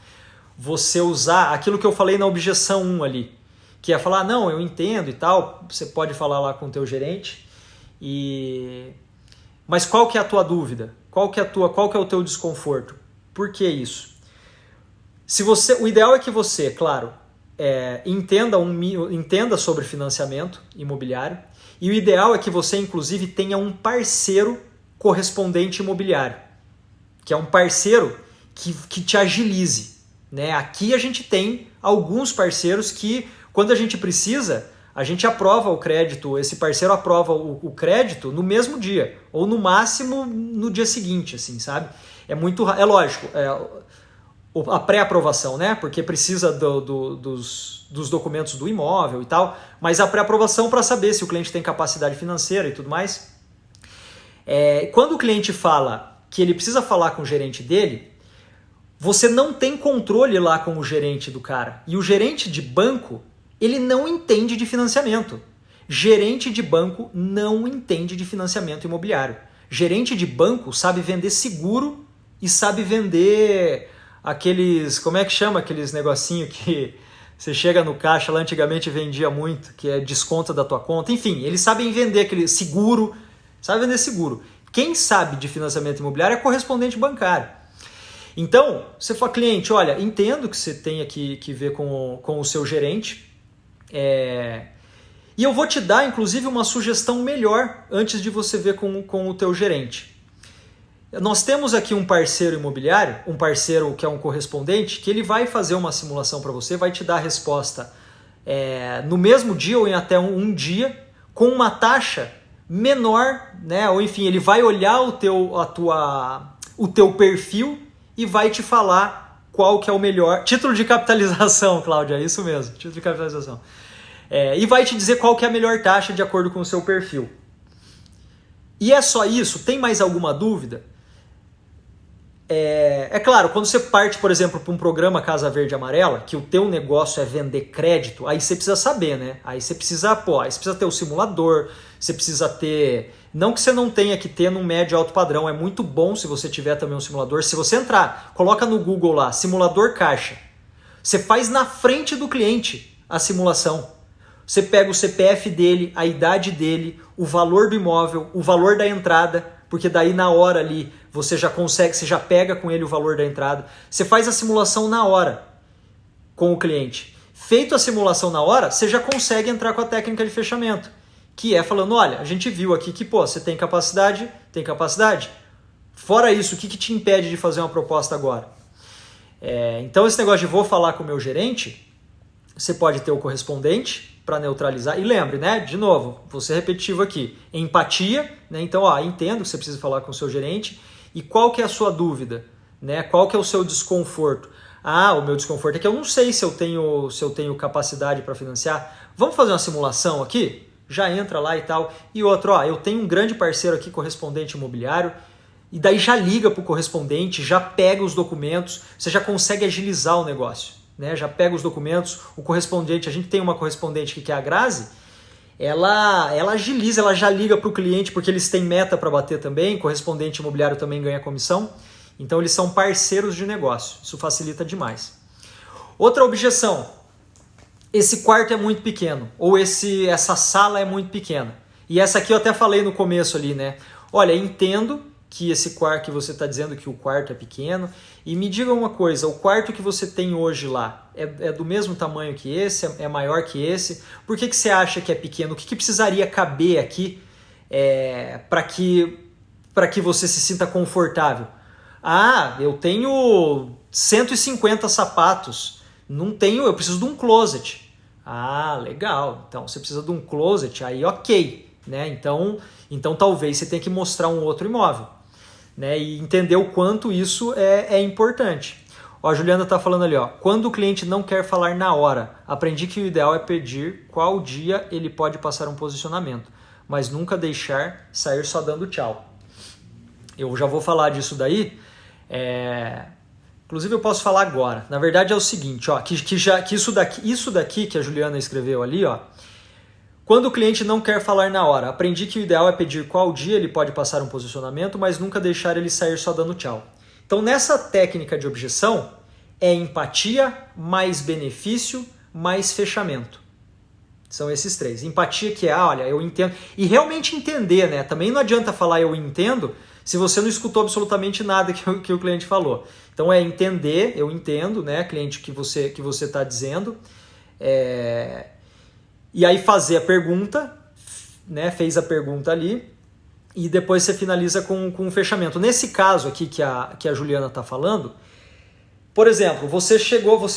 você usar aquilo que eu falei na objeção 1 ali, que é falar, não, eu entendo e tal, você pode falar lá com o teu gerente, mas qual que é a tua dúvida? Qual que é o teu desconforto? Por que isso? O ideal é que você, claro, entenda sobre financiamento imobiliário, e o ideal é que você, inclusive, tenha um parceiro correspondente imobiliário, que é um parceiro que te agilize, né? Aqui a gente tem alguns parceiros que, quando a gente precisa, a gente aprova o crédito, esse parceiro aprova o crédito no mesmo dia, ou no máximo no dia seguinte, assim, sabe? É lógico, a pré-aprovação, né? Porque precisa dos documentos do imóvel e tal, mas a pré-aprovação para saber se o cliente tem capacidade financeira e tudo mais. Quando o cliente fala que ele precisa falar com o gerente dele, você não tem controle lá com o gerente do cara. E o gerente de banco, ele não entende de financiamento. Gerente de banco não entende de financiamento imobiliário. Gerente de banco sabe vender seguro e sabe vender aqueles, como é que chama aqueles negocinho que você chega no caixa, lá antigamente vendia muito, que é desconto da tua conta. Enfim, eles sabem vender aquele seguro, sabe vender seguro. Quem sabe de financiamento imobiliário é correspondente bancário. Então, você fala, cliente, olha, entendo que você tenha que ver com o seu gerente, e eu vou te dar, inclusive, uma sugestão melhor antes de você ver com o teu gerente. Nós temos aqui um parceiro imobiliário, um parceiro que é um correspondente, que ele vai fazer uma simulação para você, vai te dar a resposta no mesmo dia ou em até um dia, com uma taxa menor, né? Ou enfim, ele vai olhar o teu perfil e vai te falar qual que é o melhor... Título de capitalização, Cláudia, é isso mesmo, título de capitalização. E vai te dizer qual que é a melhor taxa de acordo com o seu perfil. E é só isso? Tem mais alguma dúvida? Claro, quando você parte, por exemplo, para um programa Casa Verde e Amarela, que o teu negócio é vender crédito, aí você precisa saber, né? Aí você precisa ter o simulador, você precisa ter... Não que você não tenha que ter num médio alto padrão, é muito bom se você tiver também um simulador. Se você entrar, coloca no Google lá, simulador caixa. Você faz na frente do cliente a simulação. Você pega o CPF dele, a idade dele, o valor do imóvel, o valor da entrada, porque daí na hora ali você já consegue, você já pega com ele o valor da entrada. Você faz a simulação na hora com o cliente. Feito a simulação na hora, você já consegue entrar com a técnica de fechamento, que é falando, olha, a gente viu aqui que, pô, você tem capacidade? Tem capacidade? Fora isso, o que te impede de fazer uma proposta agora? Então esse negócio de vou falar com o meu gerente, você pode ter o correspondente para neutralizar. E lembre, né, de novo, vou ser repetitivo aqui, empatia, né? Então, entendo que você precisa falar com o seu gerente. E qual que é a sua dúvida? Né? Qual que é o seu desconforto? O meu desconforto é que eu não sei se eu tenho capacidade para financiar. Vamos fazer uma simulação aqui? Já entra lá e tal. E outro, eu tenho um grande parceiro aqui, correspondente imobiliário, e daí já liga para o correspondente, já pega os documentos, você já consegue agilizar o negócio. Né? Já pega os documentos, o correspondente, a gente tem uma correspondente que é a Grazi, ela agiliza, ela já liga para o cliente, porque eles têm meta para bater também, correspondente imobiliário também ganha comissão, então eles são parceiros de negócio, isso facilita demais. Outra objeção, esse quarto é muito pequeno, ou essa sala é muito pequena. E essa aqui eu até falei no começo ali, né? Olha, entendo que esse quarto que você está dizendo que o quarto é pequeno, e me diga uma coisa, o quarto que você tem hoje lá é do mesmo tamanho que esse, é maior que esse? Por que você acha que é pequeno? O que precisaria caber aqui para que você se sinta confortável? Eu tenho 150 sapatos, não tenho, eu preciso de um closet. Legal, então você precisa de um closet, aí ok, né? Então talvez você tenha que mostrar um outro imóvel, né? E entender o quanto isso é importante. A Juliana está falando ali, quando o cliente não quer falar na hora, aprendi que o ideal é pedir qual dia ele pode passar um posicionamento, mas nunca deixar sair só dando tchau. Eu já vou falar disso daí, inclusive eu posso falar agora. Na verdade é o seguinte, que isso daqui que a Juliana escreveu ali, quando o cliente não quer falar na hora, aprendi que o ideal é pedir qual dia ele pode passar um posicionamento, mas nunca deixar ele sair só dando tchau. Então nessa técnica de objeção é empatia, mais benefício, mais fechamento. São esses três. Empatia que olha, eu entendo. E realmente entender, né? Também não adianta falar eu entendo se você não escutou absolutamente nada que o cliente falou. Então é entender, eu entendo, né, cliente, que você está dizendo. E aí fazer a pergunta, né, fez a pergunta ali, e depois você finaliza com um fechamento. Nesse caso aqui que a Juliana está falando, por exemplo, você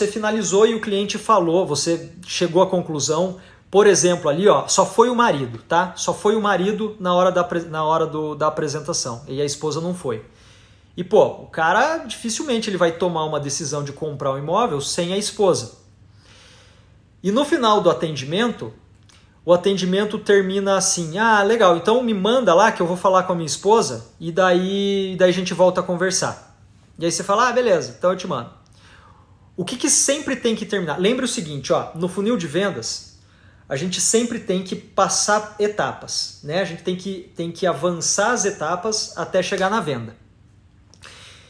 finalizou e o cliente falou, você chegou à conclusão, por exemplo, ali, só foi o marido, tá? Só foi o marido na hora da apresentação, e a esposa não foi. E, o cara dificilmente ele vai tomar uma decisão de comprar um imóvel sem a esposa. E no final do atendimento, o atendimento termina assim, legal, então me manda lá que eu vou falar com a minha esposa e daí a gente volta a conversar. E aí você fala, beleza, então eu te mando. O que sempre tem que terminar? Lembre o seguinte, no funil de vendas, a gente sempre tem que passar etapas, né? A gente tem que avançar as etapas até chegar na venda.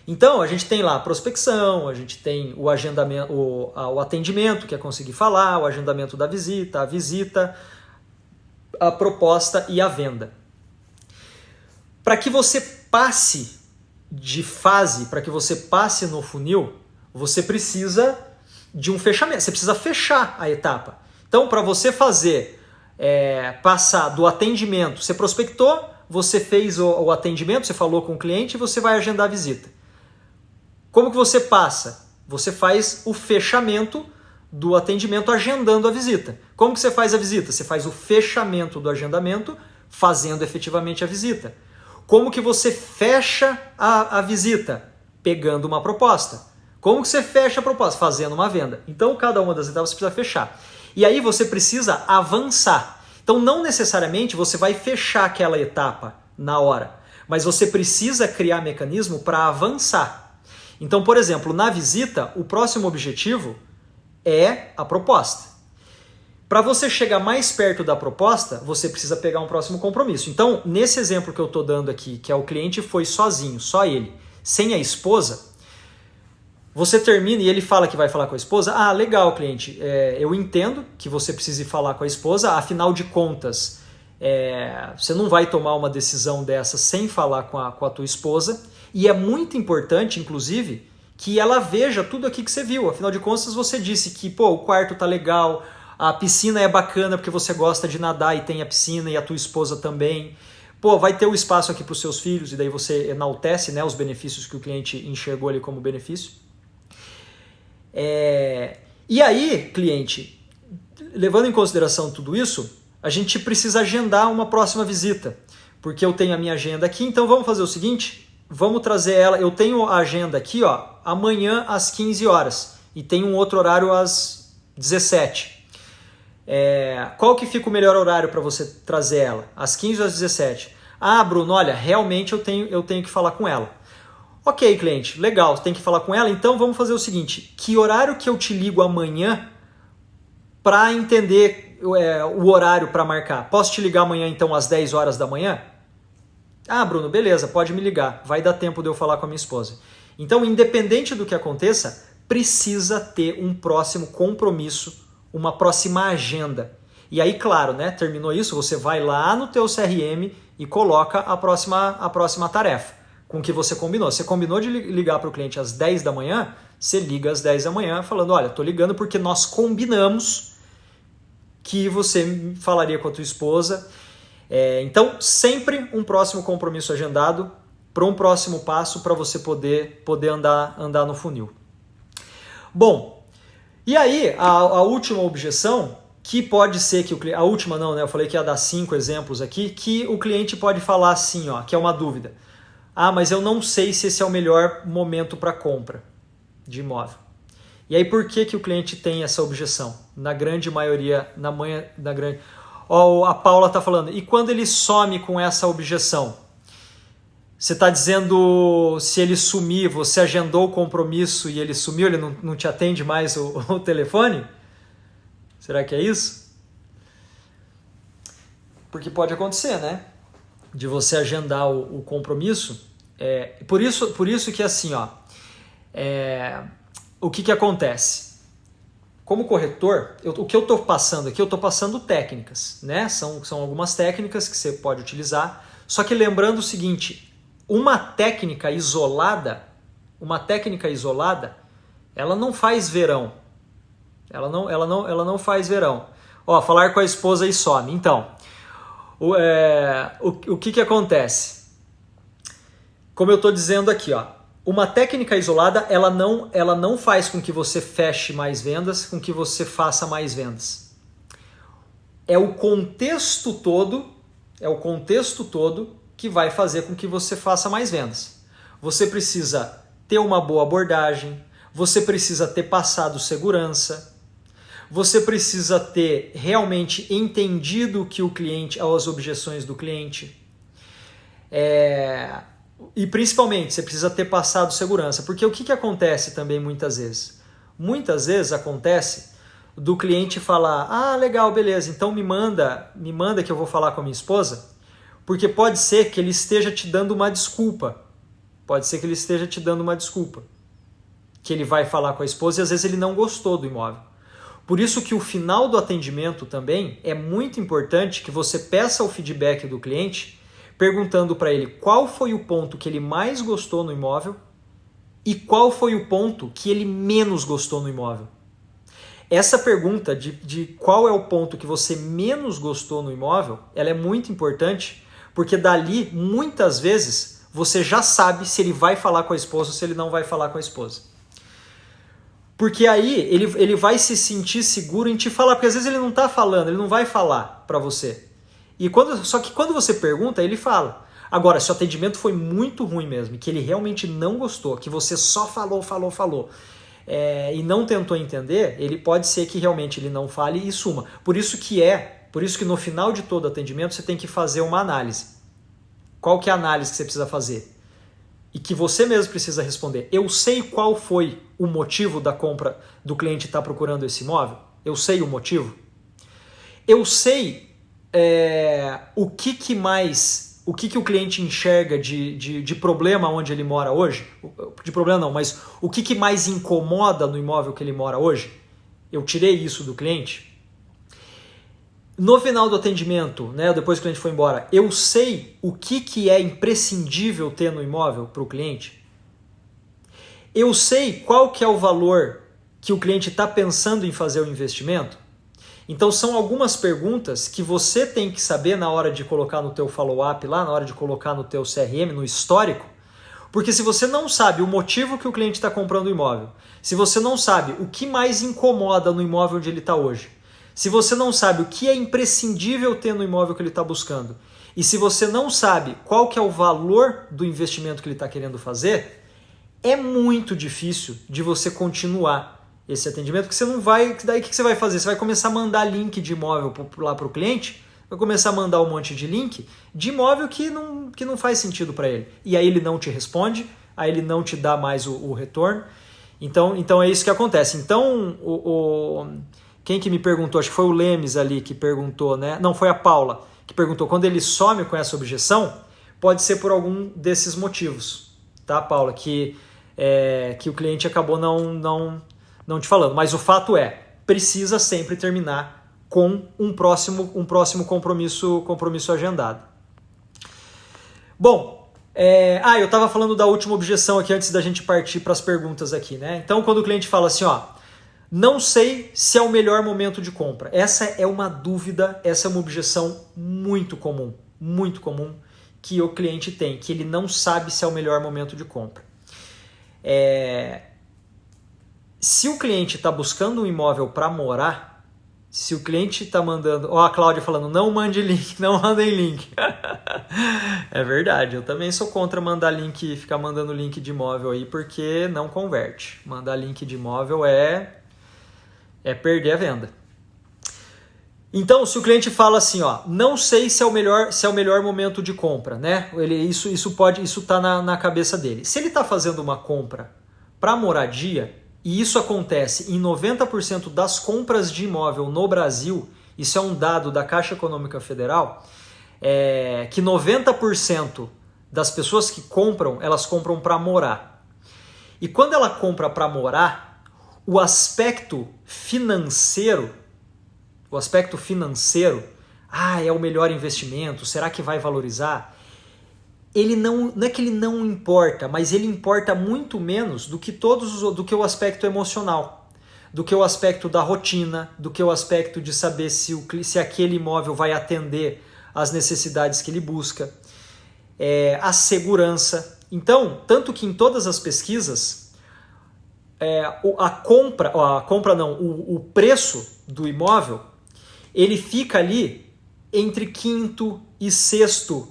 Então, a gente tem lá a prospecção, a gente tem o agendamento, o atendimento, que é conseguir falar, o agendamento da visita, a visita, a proposta e a venda. Para que você passe de fase, para que você passe no funil, você precisa de um fechamento, você precisa fechar a etapa. Então, para você passar do atendimento, você prospectou, você fez o atendimento, você falou com o cliente e você vai agendar a visita. Como que você passa? Você faz o fechamento do atendimento agendando a visita. Como que você faz a visita? Você faz o fechamento do agendamento fazendo efetivamente a visita. Como que você fecha a visita? Pegando uma proposta. Como que você fecha a proposta? Fazendo uma venda. Então, cada uma das etapas você precisa fechar. E aí você precisa avançar. Então, não necessariamente você vai fechar aquela etapa na hora, mas você precisa criar mecanismo para avançar. Então, por exemplo, na visita, o próximo objetivo é a proposta. Para você chegar mais perto da proposta, você precisa pegar um próximo compromisso. Então, nesse exemplo que eu estou dando aqui, que é o cliente foi sozinho, só ele, sem a esposa, Você termina e ele fala que vai falar com a esposa. Ah, legal, cliente. Eu entendo que você precise falar com a esposa. Afinal de contas, você não vai tomar uma decisão dessa sem falar com a tua esposa. E é muito importante, inclusive, que ela veja tudo aqui que você viu. Afinal de contas, você disse que o quarto tá legal, a piscina é bacana porque você gosta de nadar e tem a piscina e a tua esposa também. Vai ter o espaço aqui para os seus filhos e daí você enaltece, né, os benefícios que o cliente enxergou ali como benefício. E aí, cliente, levando em consideração tudo isso, a gente precisa agendar uma próxima visita, porque eu tenho a minha agenda aqui, então vamos fazer o seguinte, vamos trazer ela, eu tenho a agenda aqui, amanhã às 15 horas, e tem um outro horário às 17. Qual que fica o melhor horário para você trazer ela? Às 15 ou às 17? Ah, Bruno, olha, realmente eu tenho que falar com ela. Ok, cliente, legal, tem que falar com ela, então vamos fazer o seguinte, que horário que eu te ligo amanhã para entender o horário para marcar? Posso te ligar amanhã então às 10 horas da manhã? Ah, Bruno, beleza, pode me ligar, vai dar tempo de eu falar com a minha esposa. Então, independente do que aconteça, precisa ter um próximo compromisso, uma próxima agenda. E aí, claro, né, terminou isso, você vai lá no teu CRM e coloca a próxima tarefa com o que você combinou. Você combinou de ligar para o cliente às 10 da manhã, você liga às 10 da manhã falando, olha, estou ligando porque nós combinamos que você falaria com a tua esposa. Então, sempre um próximo compromisso agendado para um próximo passo para você poder andar no funil. Bom, e aí a última objeção, que pode ser que o cliente... A última não, né? Eu falei que ia dar 5 exemplos aqui, que o cliente pode falar assim, que é uma dúvida. Ah, mas eu não sei se esse é o melhor momento para compra de imóvel. E aí por que o cliente tem essa objeção? Na grande maioria, a Paula está falando, e quando ele some com essa objeção? Você está dizendo se ele sumir, você agendou o compromisso e ele sumiu, ele não te atende mais o telefone? Será que é isso? Porque pode acontecer, né? De você agendar o compromisso. Por isso que assim, o que acontece? Como corretor, o que eu estou passando aqui, eu estou passando técnicas, né? São algumas técnicas que você pode utilizar, só que lembrando o seguinte, uma técnica isolada, ela não faz verão. Ela não faz verão. Falar com a esposa e some. Então, o que acontece? Como eu estou dizendo aqui, uma técnica isolada, ela não faz com que você feche mais vendas, com que você faça mais vendas. É o contexto todo que vai fazer com que você faça mais vendas. Você precisa ter uma boa abordagem, você precisa ter passado segurança, você precisa ter realmente entendido que o cliente, as objeções do cliente. E principalmente, você precisa ter passado segurança. Porque o que acontece também muitas vezes? Muitas vezes acontece do cliente falar, ah, legal, beleza, então me manda que eu vou falar com a minha esposa, porque pode ser que ele esteja te dando uma desculpa. Que ele vai falar com a esposa e às vezes ele não gostou do imóvel. Por isso que o final do atendimento também é muito importante que você peça o feedback do cliente, perguntando para ele qual foi o ponto que ele mais gostou no imóvel e qual foi o ponto que ele menos gostou no imóvel. Essa pergunta de qual é o ponto que você menos gostou no imóvel, ela é muito importante, porque dali, muitas vezes, você já sabe se ele vai falar com a esposa ou se ele não vai falar com a esposa. Porque aí ele vai se sentir seguro em te falar, porque às vezes ele não está falando, ele não vai falar para você. Só que quando você pergunta, ele fala. Agora, se o atendimento foi muito ruim mesmo, que ele realmente não gostou, que você só falou, e não tentou entender, ele pode ser que realmente ele não fale e suma. Por isso que no final de todo atendimento você tem que fazer uma análise. Qual que é a análise que você precisa fazer? E que você mesmo precisa responder. Eu sei qual foi o motivo da compra do cliente estar procurando esse imóvel? Eu sei o motivo? Eu sei o que mais o que o cliente enxerga de problema onde ele mora hoje, de problema não, mas o que mais incomoda no imóvel que ele mora hoje, eu tirei isso do cliente. No final do atendimento, né, depois que o cliente foi embora, eu sei o que é imprescindível ter no imóvel para o cliente. Eu sei qual que é o valor que o cliente está pensando em fazer o investimento. Então são algumas perguntas que você tem que saber na hora de colocar no teu follow-up lá, na hora de colocar no teu CRM, no histórico, porque se você não sabe o motivo que o cliente está comprando o imóvel, se você não sabe o que mais incomoda no imóvel onde ele está hoje, se você não sabe o que é imprescindível ter no imóvel que ele está buscando, e se você não sabe qual que é o valor do investimento que ele está querendo fazer, é muito difícil de você continuar esse atendimento, porque você não vai... Daí o que você vai fazer? Você vai começar a mandar link de imóvel lá para o cliente, vai começar a mandar um monte de link de imóvel que não faz sentido para ele. E aí ele não te responde, aí ele não te dá mais o retorno. Então é isso que acontece. Então, quem que me perguntou, acho que foi o Lemes ali que perguntou, né? Não, foi a Paula que perguntou, quando ele some com essa objeção, pode ser por algum desses motivos, tá, Paula? Que o cliente acabou não te falando. Mas o fato precisa sempre terminar com um próximo compromisso agendado. Bom, eu estava falando da última objeção aqui antes da gente partir para as perguntas aqui, né? Então, quando o cliente fala assim, não sei se é o melhor momento de compra. Essa é uma dúvida, essa é uma objeção muito comum que o cliente tem, que ele não sabe se é o melhor momento de compra. Se o cliente está buscando um imóvel para morar, se o cliente está mandando... a Cláudia falando, não mande link, não mandem link. É verdade, eu também sou contra mandar link, ficar mandando link de imóvel aí, porque não converte. Mandar link de imóvel é perder a venda. Então, se o cliente fala assim, não sei se é o melhor momento de compra, né? Isso está na cabeça dele. Se ele está fazendo uma compra para moradia, e isso acontece em 90% das compras de imóvel no Brasil, isso é um dado da Caixa Econômica Federal, que 90% das pessoas que compram, elas compram para morar. E quando ela compra para morar, o aspecto financeiro, é o melhor investimento, será que vai valorizar? Ele não é que ele não importa, mas ele importa muito menos do que o aspecto emocional, do que o aspecto da rotina, do que o aspecto de saber se aquele imóvel vai atender às necessidades que ele busca, a segurança. Então, tanto que em todas as pesquisas, o preço do imóvel, ele fica ali entre quinto e sexto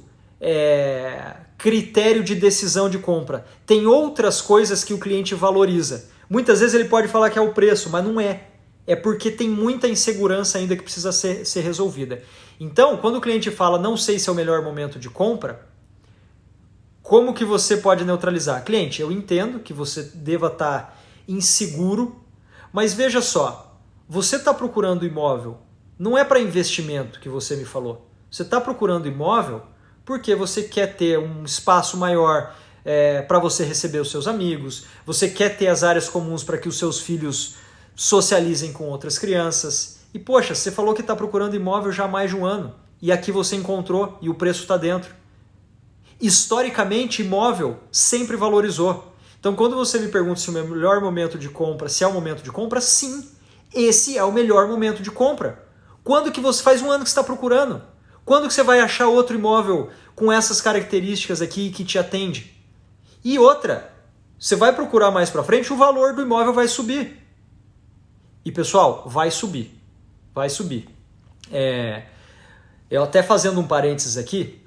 critério de decisão de compra. Tem outras coisas que o cliente valoriza. Muitas vezes ele pode falar que é o preço, mas não é. É porque tem muita insegurança ainda que precisa ser resolvida. Então, quando o cliente fala, não sei se é o melhor momento de compra, como que você pode neutralizar? Cliente, eu entendo que você deva estar inseguro, mas veja só, você está procurando imóvel, não é para investimento que você me falou. Você está procurando imóvel porque você quer ter um espaço maior para você receber os seus amigos, você quer ter as áreas comuns para que os seus filhos socializem com outras crianças. E poxa, você falou que está procurando imóvel já há mais de um ano, e aqui você encontrou e o preço está dentro. Historicamente, imóvel sempre valorizou. Então, quando você me pergunta se o melhor momento de compra, se é o momento de compra, sim, esse é o melhor momento de compra. Quando que você faz um ano que você está procurando? Quando que você vai achar outro imóvel com essas características aqui que te atende? E outra, você vai procurar mais para frente, o valor do imóvel vai subir. E pessoal, vai subir. Vai subir. Eu até fazendo um parênteses aqui,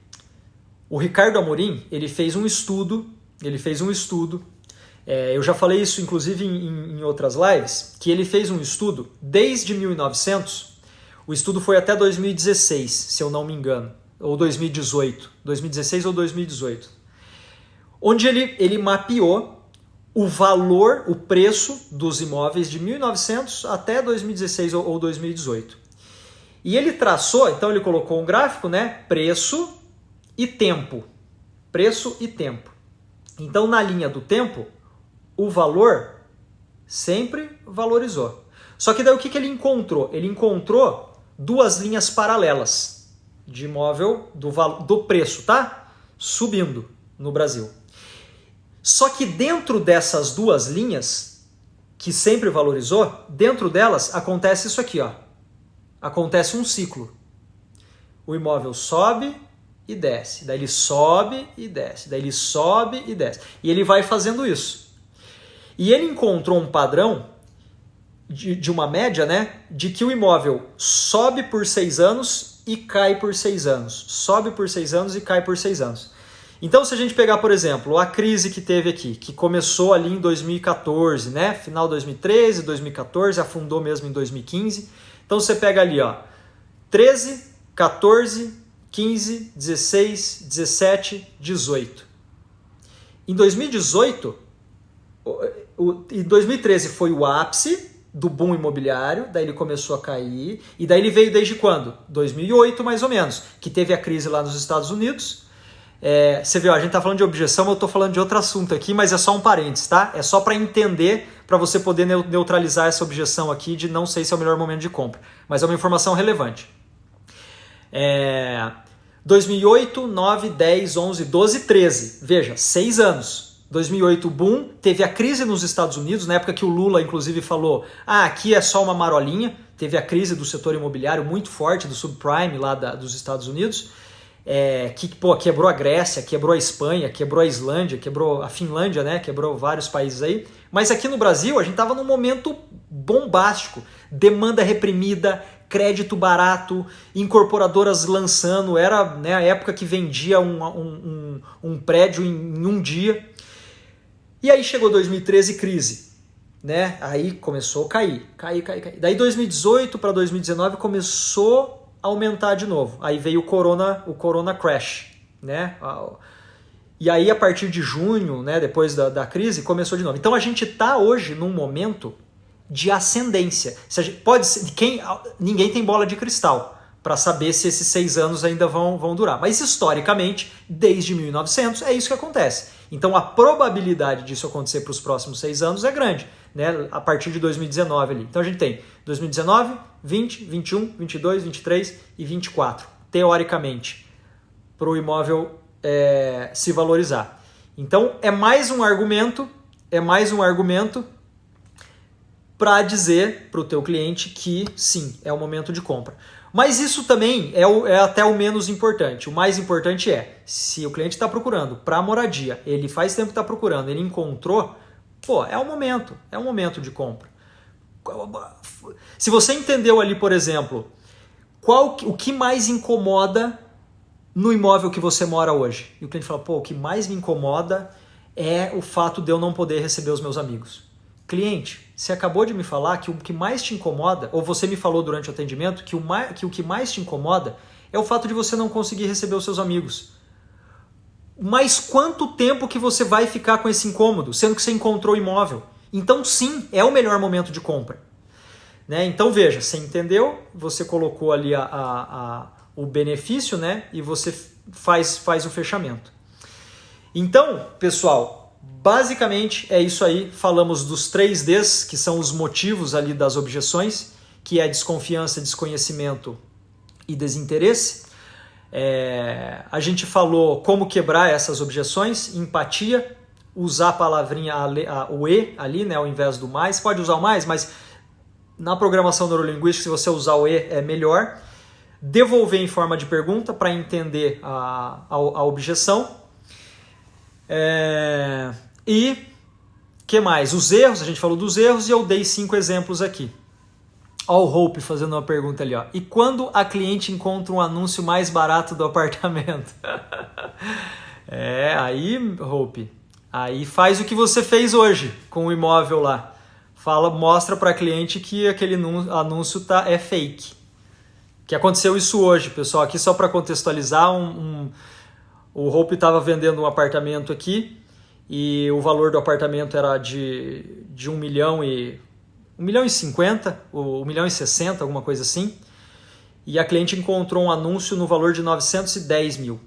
o Ricardo Amorim, ele fez um estudo, eu já falei isso inclusive em outras lives, que ele fez um estudo desde 1900, o estudo foi até 2016, se eu não me engano, ou 2016 ou 2018, onde ele mapeou o valor, o preço dos imóveis de 1900 até 2016 ou 2018. E ele traçou, então ele colocou um gráfico, né, preço e tempo. Preço e tempo. Então, na linha do tempo, o valor sempre valorizou. Só que daí o que ele encontrou? Ele encontrou duas linhas paralelas de imóvel do preço, tá? Subindo no Brasil. Só que dentro dessas duas linhas, que sempre valorizou, dentro delas acontece isso aqui, ó. Acontece um ciclo. O imóvel sobe e desce, daí ele sobe e desce, daí ele sobe e desce. E ele vai fazendo isso. E ele encontrou um padrão de uma média, né, de que o imóvel sobe por 6 anos e cai por 6 anos. Sobe por 6 anos e cai por 6 anos. Então, se a gente pegar, por exemplo, a crise que teve aqui, que começou ali em 2014, né, final de 2013, 2014, afundou mesmo em 2015. Então, você pega ali, ó, 13, 14, 15, 16, 17, 18. Em 2018, em 2013 foi o ápice do boom imobiliário, daí ele começou a cair, e daí ele veio desde quando? 2008 mais ou menos, que teve a crise lá nos Estados Unidos. Você viu, a gente tá falando de objeção, eu tô falando de outro assunto aqui, mas é só um parênteses, tá? É só para entender, para você poder neutralizar essa objeção aqui de não sei se é o melhor momento de compra, mas é uma informação relevante. 2008, 9, 10, 11, 12, 13. Veja, 6 anos. 2008, boom. Teve a crise nos Estados Unidos, na época que o Lula, inclusive, falou aqui é só uma marolinha. Teve a crise do setor imobiliário muito forte, do subprime lá dos Estados Unidos, que quebrou a Grécia, quebrou a Espanha, quebrou a Islândia, quebrou a Finlândia, né? Quebrou vários países aí. Mas aqui no Brasil, a gente estava num momento bombástico. Demanda reprimida, crédito barato, incorporadoras lançando, era, né, a época que vendia um prédio em um dia. E aí chegou 2013, crise, né? Aí começou a cair. Daí 2018 para 2019 começou a aumentar de novo. Aí veio o Corona Crash, né? E aí a partir de junho, né, depois da crise, começou de novo. Então a gente está hoje num momento de ascendência. Ninguém tem bola de cristal para saber se esses 6 anos ainda vão durar. Mas historicamente, desde 1900, é isso que acontece. Então a probabilidade disso acontecer para os próximos 6 anos é grande, né? A partir de 2019 ali. Então a gente tem 2019, 20, 21, 22, 23 e 24, teoricamente, para o imóvel se valorizar. Então é mais um argumento para dizer para o teu cliente que sim, é o momento de compra. Mas isso também é até o menos importante. O mais importante se o cliente está procurando para moradia, ele faz tempo que está procurando, ele encontrou, é o momento de compra. Se você entendeu ali, por exemplo, o que mais incomoda no imóvel que você mora hoje? E o cliente fala, o que mais me incomoda é o fato de eu não poder receber os meus amigos. Cliente, você acabou de me falar que o que mais te incomoda, ou você me falou durante o atendimento, que o que mais te incomoda é o fato de você não conseguir receber os seus amigos. Mas quanto tempo que você vai ficar com esse incômodo, sendo que você encontrou o imóvel? Então sim, é o melhor momento de compra. Né? Então veja, você entendeu, você colocou ali o benefício, né? E você faz o fechamento. Então, pessoal, basicamente é isso aí. Falamos dos 3 Ds, que são os motivos ali das objeções, que é desconfiança, desconhecimento e desinteresse. A gente falou como quebrar essas objeções, empatia, usar a palavrinha, o E ali, né, ao invés do mais. Pode usar o mais, mas na programação neurolinguística, se você usar o E, é melhor. Devolver em forma de pergunta para entender a objeção. E que mais? Os erros, a gente falou dos erros e eu dei 5 exemplos aqui. Ó, o Hope fazendo uma pergunta ali, ó. E quando a cliente encontra um anúncio mais barato do apartamento? Aí, Hope, aí faz o que você fez hoje com o imóvel lá. Mostra para a cliente que aquele anúncio é fake. Que aconteceu isso hoje, pessoal. Aqui só para contextualizar, o Hope estava vendendo um apartamento aqui e o valor do apartamento era de 1 milhão e 50, ou 1 milhão e 60, alguma coisa assim. E a cliente encontrou um anúncio no valor de 910 mil.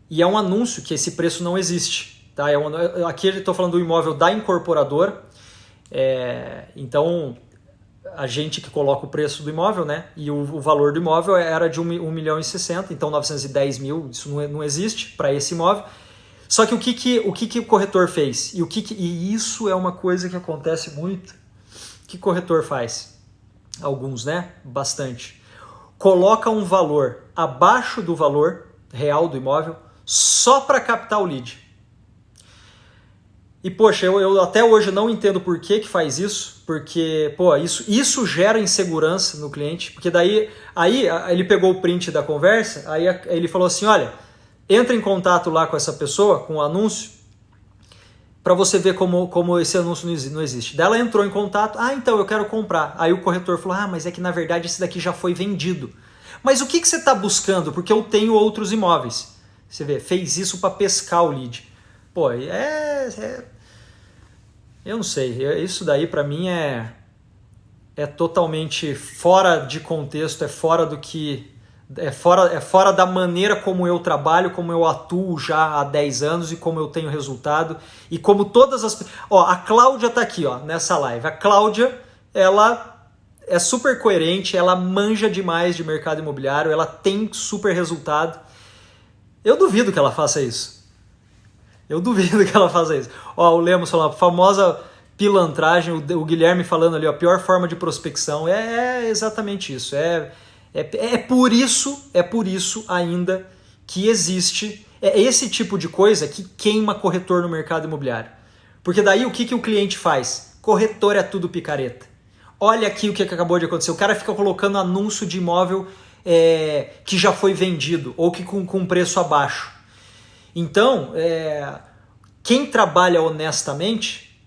e é um anúncio que esse preço não existe. Tá? Aqui eu estou falando do imóvel da incorporadora, então a gente que coloca o preço do imóvel, né? E o valor do imóvel era de 1.060.000, então 910 mil, isso não existe para esse imóvel. Só que o que o corretor fez? E isso é uma coisa que acontece muito. O que o corretor faz? Alguns, né? Bastante. Coloca um valor abaixo do valor real do imóvel só para captar o lead. E, poxa, eu até hoje não entendo por que faz isso, porque, pô, isso gera insegurança no cliente, porque daí, aí ele pegou o print da conversa, aí ele falou assim, olha, entra em contato lá com essa pessoa, com o anúncio, para você ver como esse anúncio não existe. Daí ela entrou em contato, então eu quero comprar. Aí o corretor falou, mas é que na verdade esse daqui já foi vendido. Mas o que você está buscando? Porque eu tenho outros imóveis. Você vê, fez isso para pescar o lead. Pô, eu não sei, isso daí para mim é totalmente fora de contexto, é fora da maneira como eu trabalho, como eu atuo já há 10 anos e como eu tenho resultado. E como todas as... a Cláudia tá aqui, nessa live. A Cláudia, ela é super coerente, ela manja demais de mercado imobiliário, ela tem super resultado. Eu duvido que ela faça isso. O Lemos falando, a famosa pilantragem, o Guilherme falando ali, a pior forma de prospecção. É exatamente isso. É por isso ainda que existe esse tipo de coisa que queima corretor no mercado imobiliário. Porque daí o que o cliente faz? Corretor é tudo picareta. Olha aqui o que acabou de acontecer. O cara fica colocando anúncio de imóvel que já foi vendido ou que com preço abaixo. Então, quem trabalha honestamente,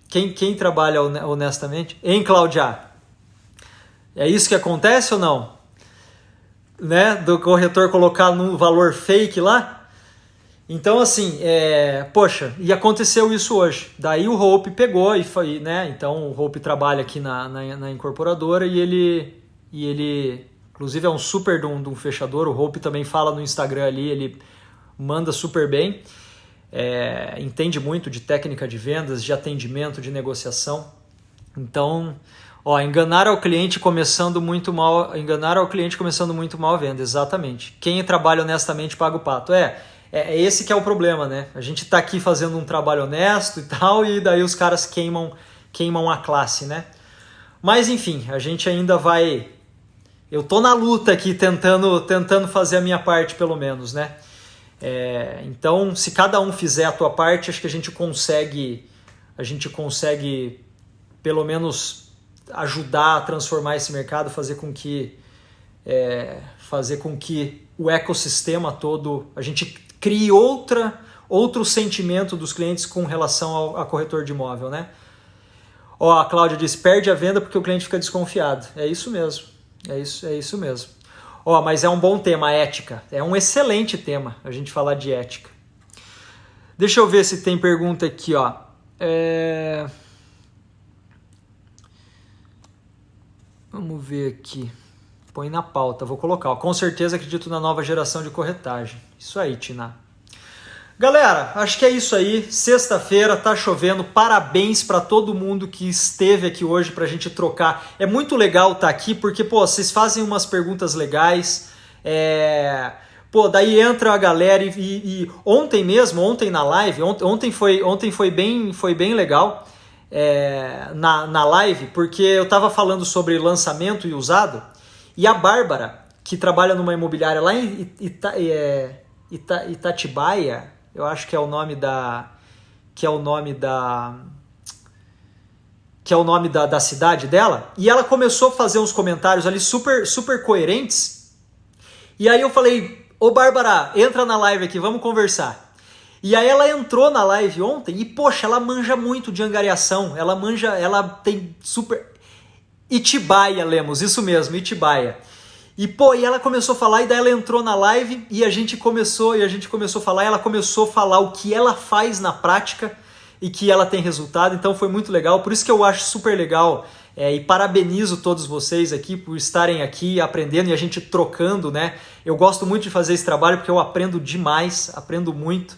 hein, Cláudia? É isso que acontece ou não? Né? Do corretor colocar num valor fake lá? Então, assim, poxa, e aconteceu isso hoje. Daí o Hope pegou e foi, né? Então o Hope trabalha aqui na incorporadora e ele, inclusive, é um super de um fechador. O Hope também fala no Instagram ali, ele manda super bem, entende muito de técnica de vendas, de atendimento, de negociação. Então, enganar ao cliente começando muito mal a venda, exatamente. Quem trabalha honestamente paga o pato. Esse que é o problema, né? A gente tá aqui fazendo um trabalho honesto e tal, e daí os caras queimam a classe, né? Mas enfim, a gente ainda vai... Eu tô na luta aqui tentando fazer a minha parte, pelo menos, né? Então, se cada um fizer a tua parte, acho que a gente consegue pelo menos ajudar a transformar esse mercado, fazer com que o ecossistema todo, a gente crie outro sentimento dos clientes com relação a corretor de imóvel, né? A Cláudia disse, perde a venda porque o cliente fica desconfiado. É isso mesmo, é isso mesmo. Mas é um bom tema, a ética. É um excelente tema a gente falar de ética. Deixa eu ver se tem pergunta aqui, Vamos ver aqui. Põe na pauta, vou colocar. Com certeza acredito na nova geração de corretagem. Isso aí, Tina. Galera, acho que é isso aí. Sexta-feira, tá chovendo. Parabéns para todo mundo que esteve aqui hoje pra gente trocar. É muito legal estar aqui porque, vocês fazem umas perguntas legais. Daí entra a galera e ontem na live, ontem foi bem legal na live, porque eu tava falando sobre lançamento e usado, e a Bárbara, que trabalha numa imobiliária lá em Itatibaia, eu acho que é o nome da cidade dela, e ela começou a fazer uns comentários ali super coerentes, e aí eu falei, Bárbara, entra na live aqui, vamos conversar. E aí ela entrou na live ontem e, poxa, ela manja muito de angariação, ela tem super... Itibaia, Lemos, isso mesmo, Itibaia. E ela começou a falar, e daí ela entrou na live e a gente começou a falar, ela começou a falar o que ela faz na prática. e que ela tem resultado, então foi muito legal, por isso que eu acho super legal e parabenizo todos vocês aqui por estarem aqui aprendendo e a gente trocando, né? Eu gosto muito de fazer esse trabalho porque eu aprendo demais, aprendo muito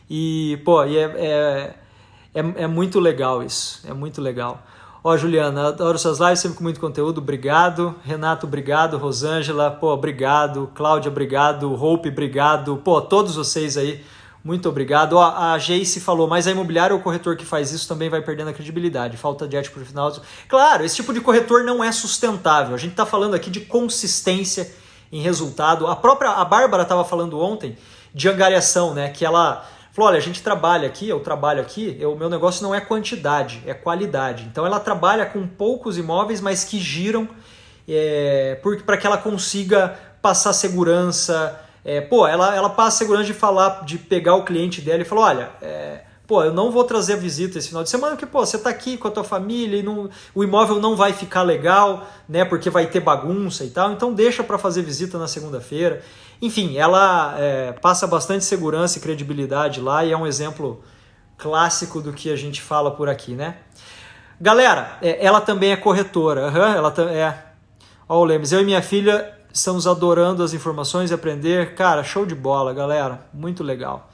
e, pô, é muito legal isso, é muito legal. Ó, Juliana, adoro suas lives, sempre com muito conteúdo, obrigado. Renato, obrigado. Rosângela, pô, obrigado. Cláudia, obrigado. Hope, obrigado. Pô, todos vocês aí, muito obrigado. Ó, a Jace falou, mas a imobiliária ou o corretor que faz isso também vai perdendo a credibilidade, falta de ética profissional. Claro, esse tipo de corretor não é sustentável. A gente está falando aqui de consistência em resultado. A Bárbara estava falando ontem de angariação, né? Que ela falou, olha, a gente trabalha aqui, eu trabalho aqui, o meu negócio não é quantidade, é qualidade. Então ela trabalha com poucos imóveis, mas que giram para que ela consiga passar segurança. Ela passa segurança de falar, de pegar o cliente dela e falar, olha, eu não vou trazer a visita esse final de semana, porque você está aqui com a tua família e o imóvel não vai ficar legal, né? Porque vai ter bagunça e tal, então deixa para fazer visita na segunda-feira. Enfim, ela passa bastante segurança e credibilidade lá e é um exemplo clássico do que a gente fala por aqui, né? Galera, ela também é corretora. Ó, o Lemes, eu e minha filha estamos adorando as informações e aprender. Cara, show de bola, galera. Muito legal.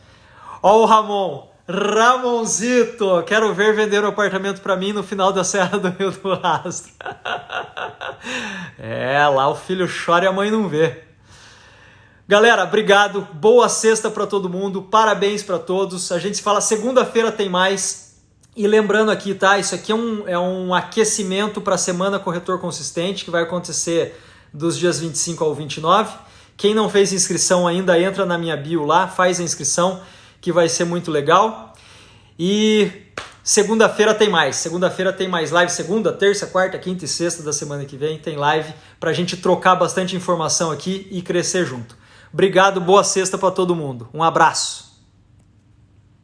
Ó o Ramon. Ramonzito, quero ver vender um apartamento para mim no final da Serra do Rio do Rastro. Lá o filho chora e a mãe não vê. Galera, obrigado, boa sexta para todo mundo, parabéns para todos, a gente se fala segunda-feira tem mais, e lembrando aqui, tá, isso aqui é um aquecimento para a Semana Corretor Consistente, que vai acontecer dos dias 25 ao 29, quem não fez inscrição ainda, entra na minha bio lá, faz a inscrição, que vai ser muito legal, e segunda-feira tem mais live, segunda, terça, quarta, quinta e sexta da semana que vem tem live, para a gente trocar bastante informação aqui e crescer junto. Obrigado, boa sexta para todo mundo. Um abraço.